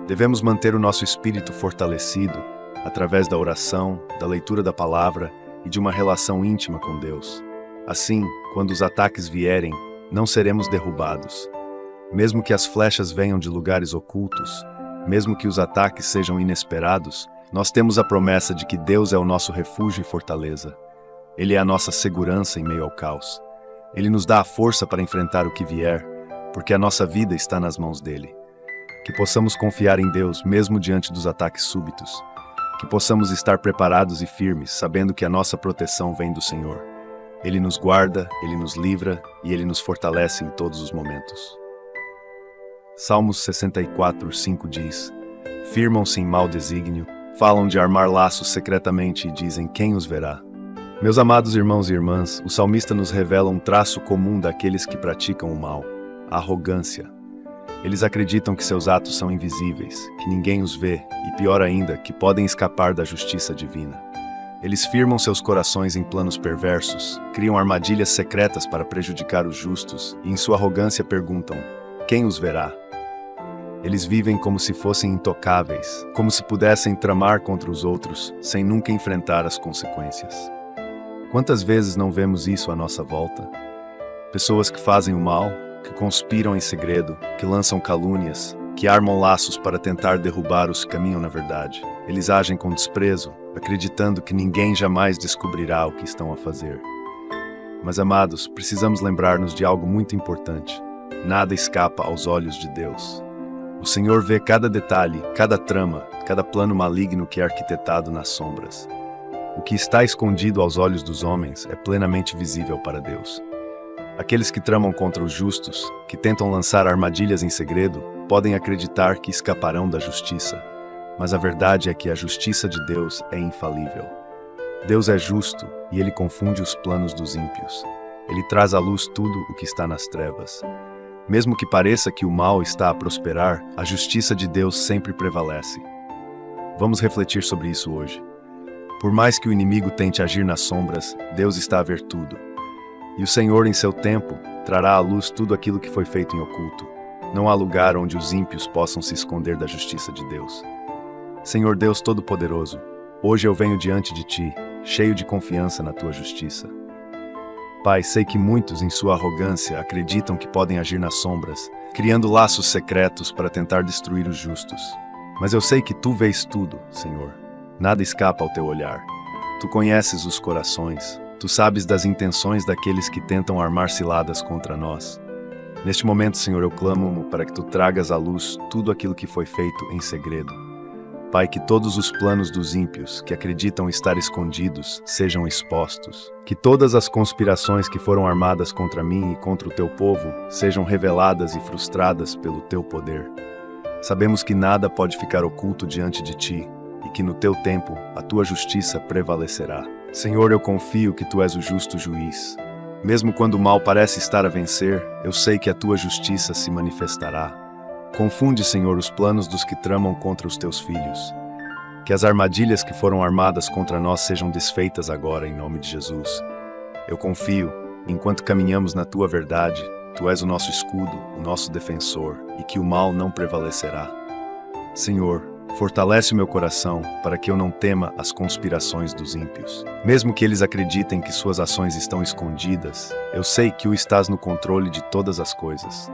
Devemos manter o nosso espírito fortalecido através da oração, da leitura da palavra e de uma relação íntima com Deus. Assim, quando os ataques vierem, não seremos derrubados. Mesmo que as flechas venham de lugares ocultos, mesmo que os ataques sejam inesperados, nós temos a promessa de que Deus é o nosso refúgio e fortaleza. Ele é a nossa segurança em meio ao caos. Ele nos dá a força para enfrentar o que vier, porque a nossa vida está nas mãos dele. Que possamos confiar em Deus mesmo diante dos ataques súbitos. Que possamos estar preparados e firmes, sabendo que a nossa proteção vem do Senhor. Ele nos guarda, Ele nos livra e Ele nos fortalece em todos os momentos. Salmos 64:5 diz: Firmam-se em mau desígnio, falam de armar laços secretamente e dizem: quem os verá? Meus amados irmãos e irmãs, o salmista nos revela um traço comum daqueles que praticam o mal: a arrogância. Eles acreditam que seus atos são invisíveis, que ninguém os vê e, pior ainda, que podem escapar da justiça divina. Eles firmam seus corações em planos perversos, criam armadilhas secretas para prejudicar os justos e, em sua arrogância, perguntam: quem os verá? Eles vivem como se fossem intocáveis, como se pudessem tramar contra os outros, sem nunca enfrentar as consequências. Quantas vezes não vemos isso à nossa volta? Pessoas que fazem o mal, que conspiram em segredo, que lançam calúnias, que armam laços para tentar derrubar os que caminham na verdade. Eles agem com desprezo, acreditando que ninguém jamais descobrirá o que estão a fazer. Mas, amados, precisamos lembrar-nos de algo muito importante. Nada escapa aos olhos de Deus. O Senhor vê cada detalhe, cada trama, cada plano maligno que é arquitetado nas sombras. O que está escondido aos olhos dos homens é plenamente visível para Deus. Aqueles que tramam contra os justos, que tentam lançar armadilhas em segredo, podem acreditar que escaparão da justiça. Mas a verdade é que a justiça de Deus é infalível. Deus é justo e Ele confunde os planos dos ímpios. Ele traz à luz tudo o que está nas trevas. Mesmo que pareça que o mal está a prosperar, a justiça de Deus sempre prevalece. Vamos refletir sobre isso hoje. Por mais que o inimigo tente agir nas sombras, Deus está a ver tudo. E o Senhor, em seu tempo, trará à luz tudo aquilo que foi feito em oculto. Não há lugar onde os ímpios possam se esconder da justiça de Deus. Senhor Deus Todo-Poderoso, hoje eu venho diante de Ti, cheio de confiança na Tua justiça. Pai, sei que muitos, em sua arrogância, acreditam que podem agir nas sombras, criando laços secretos para tentar destruir os justos. Mas eu sei que Tu vês tudo, Senhor. Nada escapa ao Teu olhar. Tu conheces os corações. Tu sabes das intenções daqueles que tentam armar ciladas contra nós. Neste momento, Senhor, eu clamo para que Tu tragas à luz tudo aquilo que foi feito em segredo. Pai, que todos os planos dos ímpios, que acreditam estar escondidos, sejam expostos. Que todas as conspirações que foram armadas contra mim e contra o Teu povo sejam reveladas e frustradas pelo Teu poder. Sabemos que nada pode ficar oculto diante de Ti, e que no Teu tempo a Tua justiça prevalecerá. Senhor, eu confio que Tu és o justo juiz. Mesmo quando o mal parece estar a vencer, eu sei que a Tua justiça se manifestará. Confunde, Senhor, os planos dos que tramam contra os Teus filhos. Que as armadilhas que foram armadas contra nós sejam desfeitas agora, em nome de Jesus. Eu confio, enquanto caminhamos na Tua verdade, Tu és o nosso escudo, o nosso defensor, e que o mal não prevalecerá. Senhor, fortalece o meu coração para que eu não tema as conspirações dos ímpios. Mesmo que eles acreditem que suas ações estão escondidas, eu sei que Tu estás no controle de todas as coisas.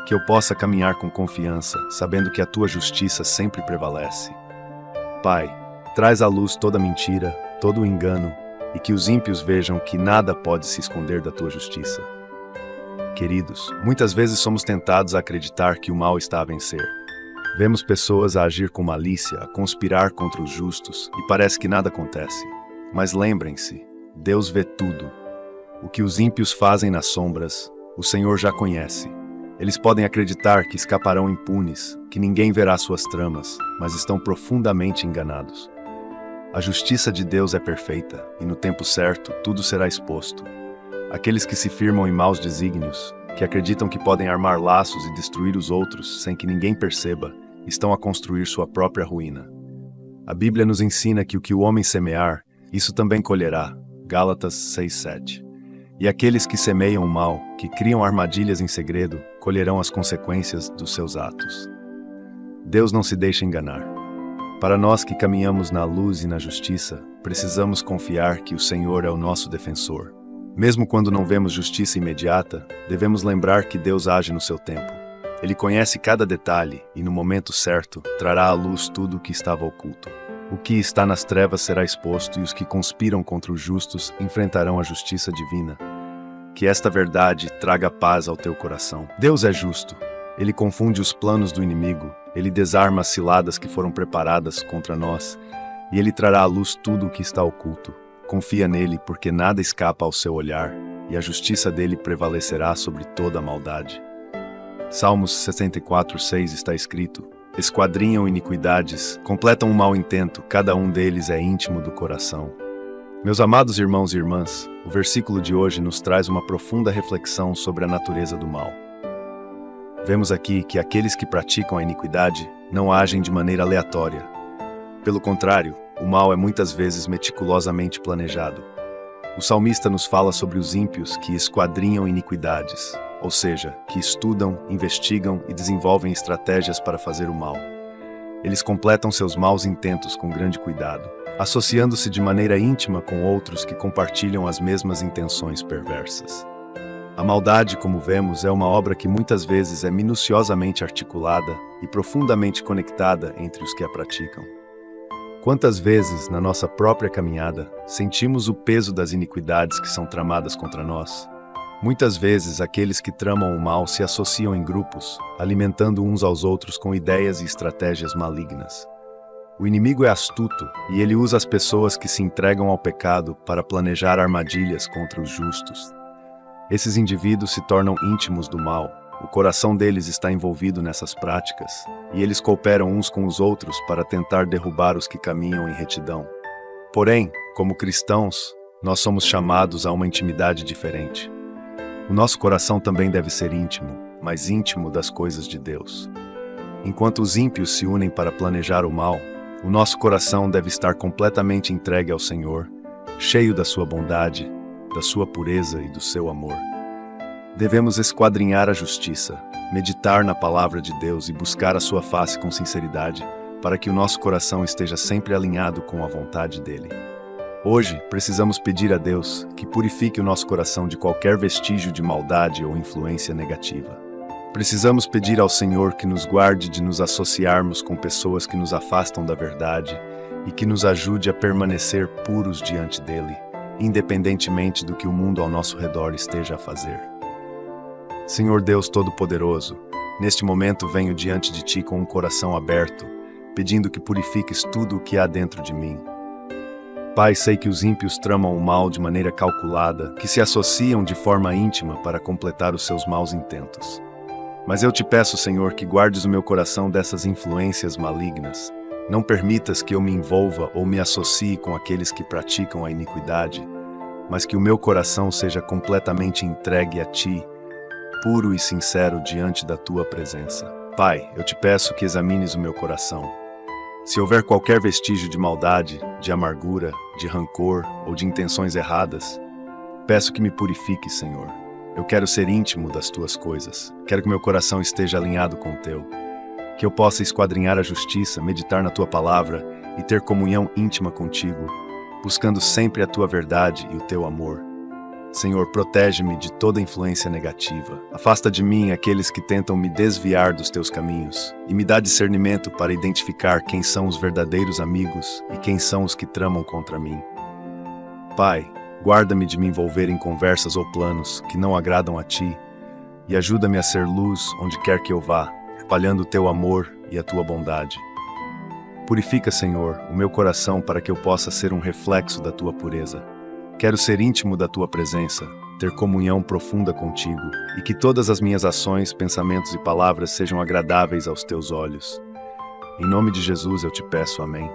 Que eu possa caminhar com confiança, sabendo que a Tua justiça sempre prevalece. Pai, traz à luz toda mentira, todo o engano, e que os ímpios vejam que nada pode se esconder da Tua justiça. Queridos, muitas vezes somos tentados a acreditar que o mal está a vencer. Vemos pessoas a agir com malícia, a conspirar contra os justos, e parece que nada acontece. Mas lembrem-se, Deus vê tudo. O que os ímpios fazem nas sombras, o Senhor já conhece. Eles podem acreditar que escaparão impunes, que ninguém verá suas tramas, mas estão profundamente enganados. A justiça de Deus é perfeita, e no tempo certo tudo será exposto. Aqueles que se firmam em maus desígnios, que acreditam que podem armar laços e destruir os outros sem que ninguém perceba, estão a construir sua própria ruína. A Bíblia nos ensina que o que o homem semear, isso também colherá. Gálatas 6:7. E aqueles que semeiam o mal, que criam armadilhas em segredo, colherão as consequências dos seus atos. Deus não se deixa enganar. Para nós que caminhamos na luz e na justiça, precisamos confiar que o Senhor é o nosso defensor. Mesmo quando não vemos justiça imediata, devemos lembrar que Deus age no seu tempo. Ele conhece cada detalhe e, no momento certo, trará à luz tudo o que estava oculto. O que está nas trevas será exposto e os que conspiram contra os justos enfrentarão a justiça divina. Que esta verdade traga paz ao teu coração. Deus é justo. Ele confunde os planos do inimigo, ele desarma as ciladas que foram preparadas contra nós, e ele trará à luz tudo o que está oculto. Confia nele, porque nada escapa ao seu olhar, e a justiça dele prevalecerá sobre toda a maldade. Salmos 64:6 está escrito: esquadrinham iniquidades, completam um mau intento, cada um deles é íntimo do coração. Meus amados irmãos e irmãs, o versículo de hoje nos traz uma profunda reflexão sobre a natureza do mal. Vemos aqui que aqueles que praticam a iniquidade não agem de maneira aleatória. Pelo contrário, o mal é muitas vezes meticulosamente planejado. O salmista nos fala sobre os ímpios que esquadrinham iniquidades, ou seja, que estudam, investigam e desenvolvem estratégias para fazer o mal. Eles completam seus maus intentos com grande cuidado, associando-se de maneira íntima com outros que compartilham as mesmas intenções perversas. A maldade, como vemos, é uma obra que muitas vezes é minuciosamente articulada e profundamente conectada entre os que a praticam. Quantas vezes, na nossa própria caminhada, sentimos o peso das iniquidades que são tramadas contra nós? Muitas vezes, aqueles que tramam o mal se associam em grupos, alimentando uns aos outros com ideias e estratégias malignas. O inimigo é astuto e ele usa as pessoas que se entregam ao pecado para planejar armadilhas contra os justos. Esses indivíduos se tornam íntimos do mal, o coração deles está envolvido nessas práticas, e eles cooperam uns com os outros para tentar derrubar os que caminham em retidão. Porém, como cristãos, nós somos chamados a uma intimidade diferente. O nosso coração também deve ser íntimo, mas íntimo das coisas de Deus. Enquanto os ímpios se unem para planejar o mal, o nosso coração deve estar completamente entregue ao Senhor, cheio da sua bondade, da sua pureza e do seu amor. Devemos esquadrinhar a justiça, meditar na palavra de Deus e buscar a sua face com sinceridade, para que o nosso coração esteja sempre alinhado com a vontade dele. Hoje, precisamos pedir a Deus que purifique o nosso coração de qualquer vestígio de maldade ou influência negativa. Precisamos pedir ao Senhor que nos guarde de nos associarmos com pessoas que nos afastam da verdade e que nos ajude a permanecer puros diante dele, independentemente do que o mundo ao nosso redor esteja a fazer. Senhor Deus Todo-Poderoso, neste momento venho diante de Ti com um coração aberto, pedindo que purifiques tudo o que há dentro de mim. Pai, sei que os ímpios tramam o mal de maneira calculada, que se associam de forma íntima para completar os seus maus intentos. Mas eu te peço, Senhor, que guardes o meu coração dessas influências malignas. Não permitas que eu me envolva ou me associe com aqueles que praticam a iniquidade, mas que o meu coração seja completamente entregue a Ti, puro e sincero diante da Tua presença. Pai, eu te peço que examines o meu coração. Se houver qualquer vestígio de maldade, de amargura, de rancor ou de intenções erradas, peço que me purifique, Senhor. Eu quero ser íntimo das tuas coisas. Quero que meu coração esteja alinhado com o teu. Que eu possa esquadrinhar a justiça, meditar na tua palavra e ter comunhão íntima contigo, buscando sempre a tua verdade e o teu amor. Senhor, protege-me de toda influência negativa. Afasta de mim aqueles que tentam me desviar dos teus caminhos e me dá discernimento para identificar quem são os verdadeiros amigos e quem são os que tramam contra mim. Pai, guarda-me de me envolver em conversas ou planos que não agradam a ti e ajuda-me a ser luz onde quer que eu vá, espalhando o teu amor e a tua bondade. Purifica, Senhor, o meu coração para que eu possa ser um reflexo da tua pureza. Quero ser íntimo da tua presença, ter comunhão profunda contigo e que todas as minhas ações, pensamentos e palavras sejam agradáveis aos teus olhos. Em nome de Jesus eu te peço, amém.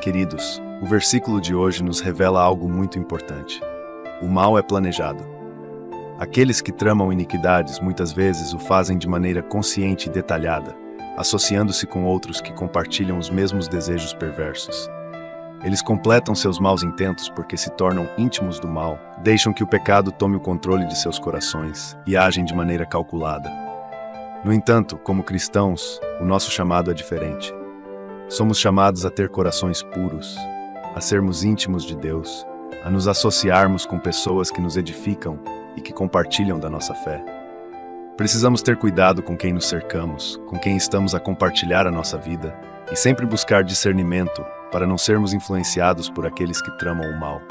Queridos, o versículo de hoje nos revela algo muito importante. O mal é planejado. Aqueles que tramam iniquidades muitas vezes o fazem de maneira consciente e detalhada, associando-se com outros que compartilham os mesmos desejos perversos. Eles completam seus maus intentos porque se tornam íntimos do mal, deixam que o pecado tome o controle de seus corações e agem de maneira calculada. No entanto, como cristãos, o nosso chamado é diferente. Somos chamados a ter corações puros, a sermos íntimos de Deus, a nos associarmos com pessoas que nos edificam e que compartilham da nossa fé. Precisamos ter cuidado com quem nos cercamos, com quem estamos a compartilhar a nossa vida, e sempre buscar discernimento para não sermos influenciados por aqueles que tramam o mal.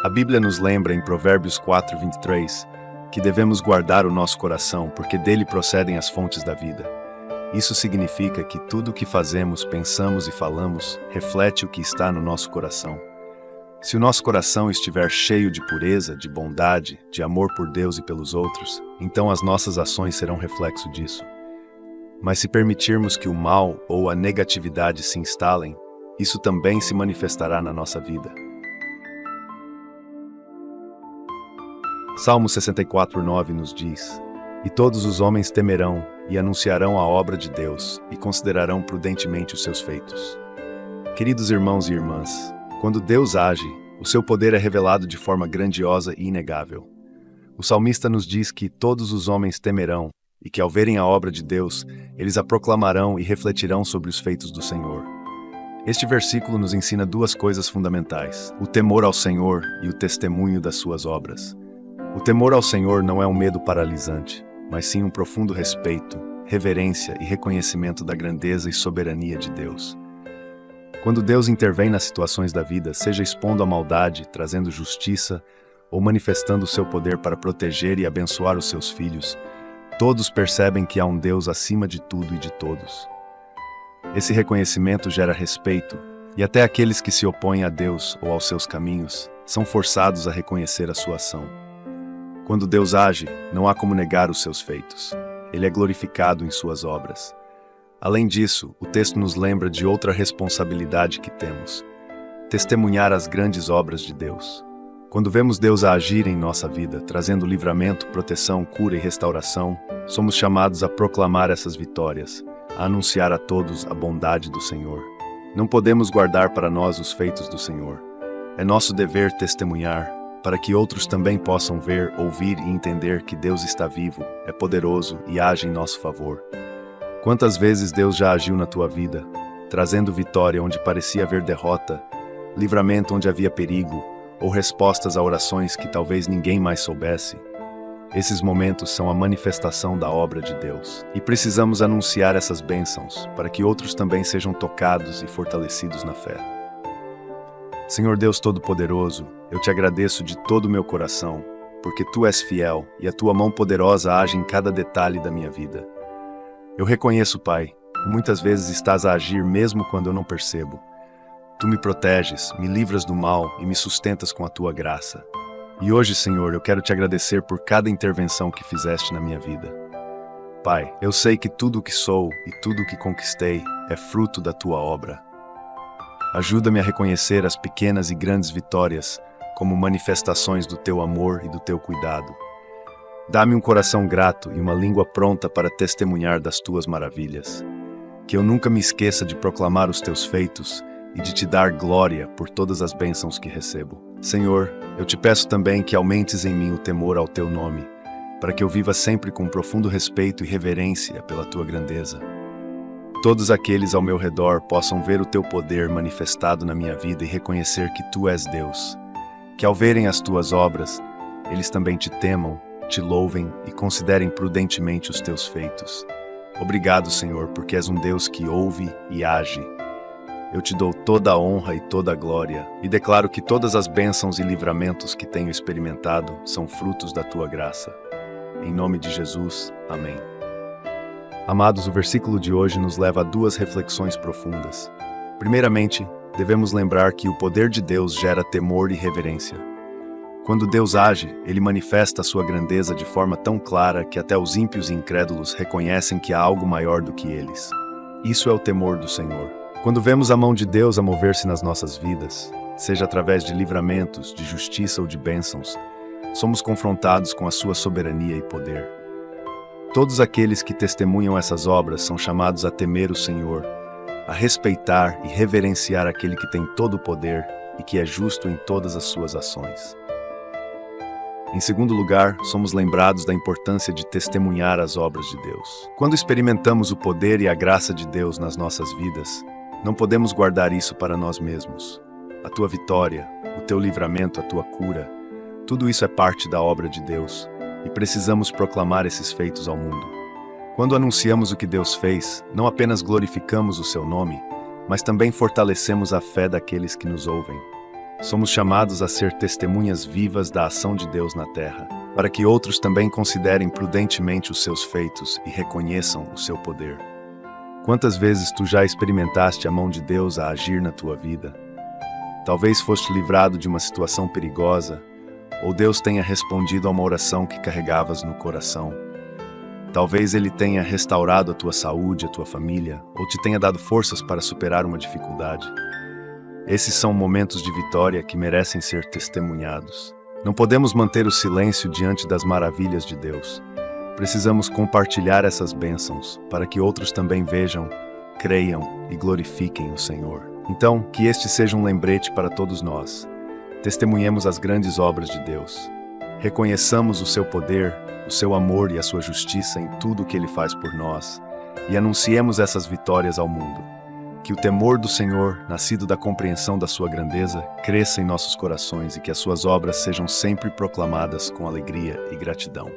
A Bíblia nos lembra em Provérbios 4:23 que devemos guardar o nosso coração porque dele procedem as fontes da vida. Isso significa que tudo o que fazemos, pensamos e falamos reflete o que está no nosso coração. Se o nosso coração estiver cheio de pureza, de bondade, de amor por Deus e pelos outros, então as nossas ações serão reflexo disso. Mas se permitirmos que o mal ou a negatividade se instalem, isso também se manifestará na nossa vida. Salmo 64:9 nos diz: E todos os homens temerão e anunciarão a obra de Deus e considerarão prudentemente os seus feitos. Queridos irmãos e irmãs, quando Deus age, o seu poder é revelado de forma grandiosa e inegável. O salmista nos diz que todos os homens temerão e que ao verem a obra de Deus, eles a proclamarão e refletirão sobre os feitos do Senhor. Este versículo nos ensina duas coisas fundamentais: o temor ao Senhor e o testemunho das suas obras. O temor ao Senhor não é um medo paralisante, mas sim um profundo respeito, reverência e reconhecimento da grandeza e soberania de Deus. Quando Deus intervém nas situações da vida, seja expondo a maldade, trazendo justiça, ou manifestando o seu poder para proteger e abençoar os seus filhos, todos percebem que há um Deus acima de tudo e de todos. Esse reconhecimento gera respeito, e até aqueles que se opõem a Deus ou aos seus caminhos são forçados a reconhecer a sua ação. Quando Deus age, não há como negar os seus feitos. Ele é glorificado em suas obras. Além disso, o texto nos lembra de outra responsabilidade que temos: testemunhar as grandes obras de Deus. Quando vemos Deus agir em nossa vida, trazendo livramento, proteção, cura e restauração, somos chamados a proclamar essas vitórias, a anunciar a todos a bondade do Senhor. Não podemos guardar para nós os feitos do Senhor. É nosso dever testemunhar, para que outros também possam ver, ouvir e entender que Deus está vivo, é poderoso e age em nosso favor. Quantas vezes Deus já agiu na tua vida, trazendo vitória onde parecia haver derrota, livramento onde havia perigo, ou respostas a orações que talvez ninguém mais soubesse? Esses momentos são a manifestação da obra de Deus, e precisamos anunciar essas bênçãos para que outros também sejam tocados e fortalecidos na fé. Senhor Deus Todo-Poderoso, eu te agradeço de todo o meu coração, porque Tu és fiel e a Tua mão poderosa age em cada detalhe da minha vida. Eu reconheço, Pai, que muitas vezes estás a agir mesmo quando eu não percebo. Tu me proteges, me livras do mal e me sustentas com a Tua graça. E hoje, Senhor, eu quero te agradecer por cada intervenção que fizeste na minha vida. Pai, eu sei que tudo o que sou e tudo o que conquistei é fruto da Tua obra. Ajuda-me a reconhecer as pequenas e grandes vitórias como manifestações do Teu amor e do Teu cuidado. Dá-me um coração grato e uma língua pronta para testemunhar das Tuas maravilhas. Que eu nunca me esqueça de proclamar os teus feitos e de te dar glória por todas as bênçãos que recebo. Senhor, eu te peço também que aumentes em mim o temor ao teu nome, para que eu viva sempre com profundo respeito e reverência pela tua grandeza. Todos aqueles ao meu redor possam ver o teu poder manifestado na minha vida e reconhecer que tu és Deus. Que ao verem as tuas obras, eles também te temam, te louvem e considerem prudentemente os teus feitos. Obrigado, Senhor, porque és um Deus que ouve e age. Eu te dou toda a honra e toda a glória, e declaro que todas as bênçãos e livramentos que tenho experimentado são frutos da tua graça. Em nome de Jesus, amém. Amados, o versículo de hoje nos leva a duas reflexões profundas. Primeiramente, devemos lembrar que o poder de Deus gera temor e reverência. Quando Deus age, ele manifesta a sua grandeza de forma tão clara que até os ímpios e incrédulos reconhecem que há algo maior do que eles. Isso é o temor do Senhor. Quando vemos a mão de Deus a mover-se nas nossas vidas, seja através de livramentos, de justiça ou de bênçãos, somos confrontados com a sua soberania e poder. Todos aqueles que testemunham essas obras são chamados a temer o Senhor, a respeitar e reverenciar aquele que tem todo o poder e que é justo em todas as suas ações. Em segundo lugar, somos lembrados da importância de testemunhar as obras de Deus. Quando experimentamos o poder e a graça de Deus nas nossas vidas, não podemos guardar isso para nós mesmos. A tua vitória, o teu livramento, a tua cura, tudo isso é parte da obra de Deus, e precisamos proclamar esses feitos ao mundo. Quando anunciamos o que Deus fez, não apenas glorificamos o seu nome, mas também fortalecemos a fé daqueles que nos ouvem. Somos chamados a ser testemunhas vivas da ação de Deus na terra, para que outros também considerem prudentemente os seus feitos e reconheçam o seu poder. Quantas vezes tu já experimentaste a mão de Deus a agir na tua vida? Talvez foste livrado de uma situação perigosa, ou Deus tenha respondido a uma oração que carregavas no coração. Talvez Ele tenha restaurado a tua saúde, a tua família, ou te tenha dado forças para superar uma dificuldade. Esses são momentos de vitória que merecem ser testemunhados. Não podemos manter o silêncio diante das maravilhas de Deus. Precisamos compartilhar essas bênçãos para que outros também vejam, creiam e glorifiquem o Senhor. Então, que este seja um lembrete para todos nós. Testemunhemos as grandes obras de Deus. Reconheçamos o seu poder, o seu amor e a sua justiça em tudo o que Ele faz por nós, e anunciemos essas vitórias ao mundo. Que o temor do Senhor, nascido da compreensão da sua grandeza, cresça em nossos corações e que as suas obras sejam sempre proclamadas com alegria e gratidão.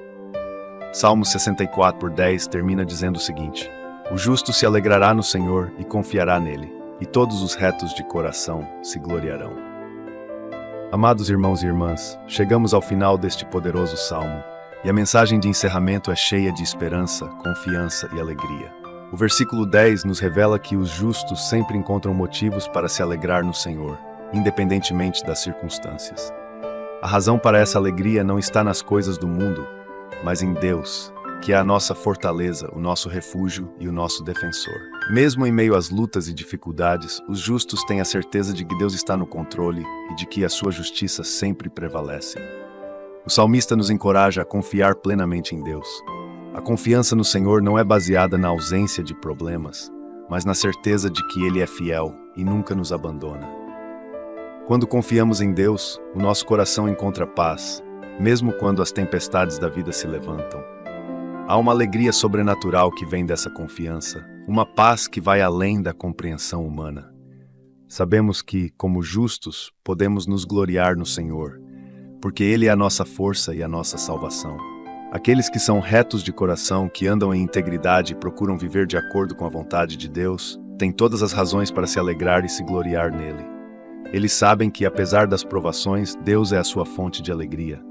Salmo 64:10 termina dizendo o seguinte: O justo se alegrará no Senhor e confiará nele, e todos os retos de coração se gloriarão. Amados irmãos e irmãs, chegamos ao final deste poderoso salmo, e a mensagem de encerramento é cheia de esperança, confiança e alegria. O versículo 10 nos revela que os justos sempre encontram motivos para se alegrar no Senhor, independentemente das circunstâncias. A razão para essa alegria não está nas coisas do mundo, mas em Deus, que é a nossa fortaleza, o nosso refúgio e o nosso defensor. Mesmo em meio às lutas e dificuldades, os justos têm a certeza de que Deus está no controle e de que a sua justiça sempre prevalece. O salmista nos encoraja a confiar plenamente em Deus. A confiança no Senhor não é baseada na ausência de problemas, mas na certeza de que Ele é fiel e nunca nos abandona. Quando confiamos em Deus, o nosso coração encontra paz, mesmo quando as tempestades da vida se levantam. Há uma alegria sobrenatural que vem dessa confiança, uma paz que vai além da compreensão humana. Sabemos que, como justos, podemos nos gloriar no Senhor, porque Ele é a nossa força e a nossa salvação. Aqueles que são retos de coração, que andam em integridade e procuram viver de acordo com a vontade de Deus, têm todas as razões para se alegrar e se gloriar nele. Eles sabem que, apesar das provações, Deus é a sua fonte de alegria.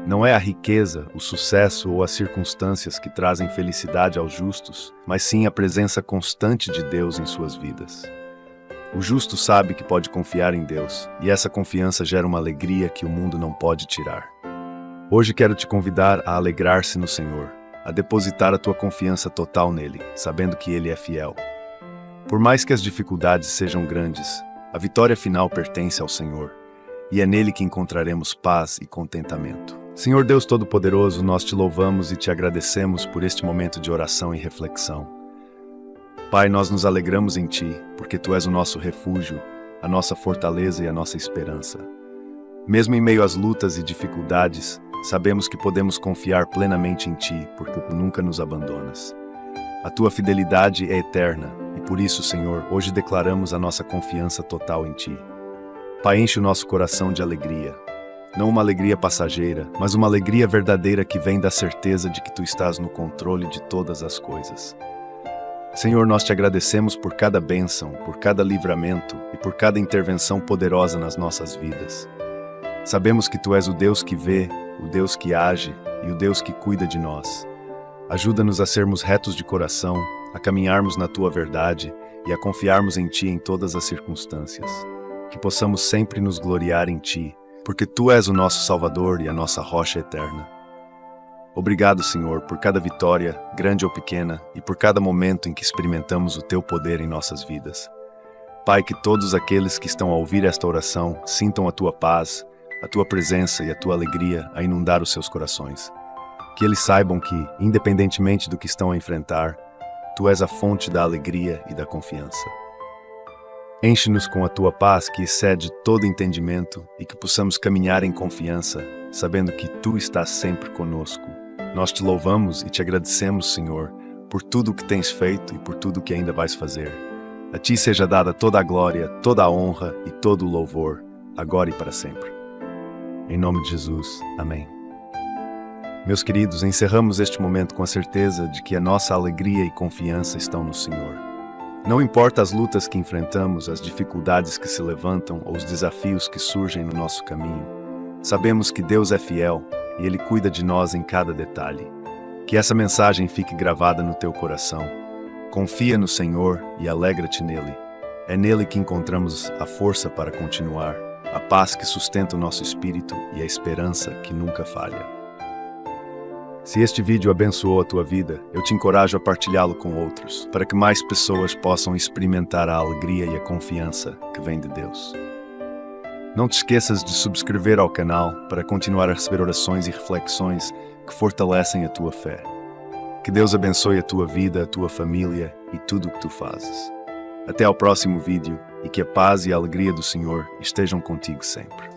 Não é a riqueza, o sucesso ou as circunstâncias que trazem felicidade aos justos, mas sim a presença constante de Deus em suas vidas. O justo sabe que pode confiar em Deus, e essa confiança gera uma alegria que o mundo não pode tirar. Hoje quero te convidar a alegrar-se no Senhor, a depositar a tua confiança total nele, sabendo que Ele é fiel. Por mais que as dificuldades sejam grandes, a vitória final pertence ao Senhor, e é nele que encontraremos paz e contentamento. Senhor Deus Todo-Poderoso, nós te louvamos e te agradecemos por este momento de oração e reflexão. Pai, nós nos alegramos em Ti, porque Tu és o nosso refúgio, a nossa fortaleza e a nossa esperança. Mesmo em meio às lutas e dificuldades, sabemos que podemos confiar plenamente em Ti, porque Tu nunca nos abandonas. A Tua fidelidade é eterna, e por isso, Senhor, hoje declaramos a nossa confiança total em Ti. Pai, enche o nosso coração de alegria. Não uma alegria passageira, mas uma alegria verdadeira que vem da certeza de que Tu estás no controle de todas as coisas. Senhor, nós Te agradecemos por cada bênção, por cada livramento e por cada intervenção poderosa nas nossas vidas. Sabemos que Tu és o Deus que vê, o Deus que age e o Deus que cuida de nós. Ajuda-nos a sermos retos de coração, a caminharmos na Tua verdade e a confiarmos em Ti em todas as circunstâncias. Que possamos sempre nos gloriar em Ti, porque Tu és o nosso Salvador e a nossa rocha eterna. Obrigado, Senhor, por cada vitória, grande ou pequena, e por cada momento em que experimentamos o Teu poder em nossas vidas. Pai, que todos aqueles que estão a ouvir esta oração sintam a Tua paz, a Tua presença e a Tua alegria a inundar os seus corações. Que eles saibam que, independentemente do que estão a enfrentar, Tu és a fonte da alegria e da confiança. Enche-nos com a Tua paz que excede todo entendimento e que possamos caminhar em confiança, sabendo que Tu estás sempre conosco. Nós Te louvamos e Te agradecemos, Senhor, por tudo o que Tens feito e por tudo o que ainda vais fazer. A Ti seja dada toda a glória, toda a honra e todo o louvor, agora e para sempre. Em nome de Jesus, amém. Meus queridos, encerramos este momento com a certeza de que a nossa alegria e confiança estão no Senhor. Não importa as lutas que enfrentamos, as dificuldades que se levantam ou os desafios que surgem no nosso caminho, sabemos que Deus é fiel e Ele cuida de nós em cada detalhe. Que essa mensagem fique gravada no teu coração. Confia no Senhor e alegra-te nele. É nele que encontramos a força para continuar, a paz que sustenta o nosso espírito e a esperança que nunca falha. Se este vídeo abençoou a tua vida, eu te encorajo a partilhá-lo com outros, para que mais pessoas possam experimentar a alegria e a confiança que vem de Deus. Não te esqueças de subscrever ao canal para continuar a receber orações e reflexões que fortalecem a tua fé. Que Deus abençoe a tua vida, a tua família e tudo o que tu fazes. Até ao próximo vídeo e que a paz e a alegria do Senhor estejam contigo sempre.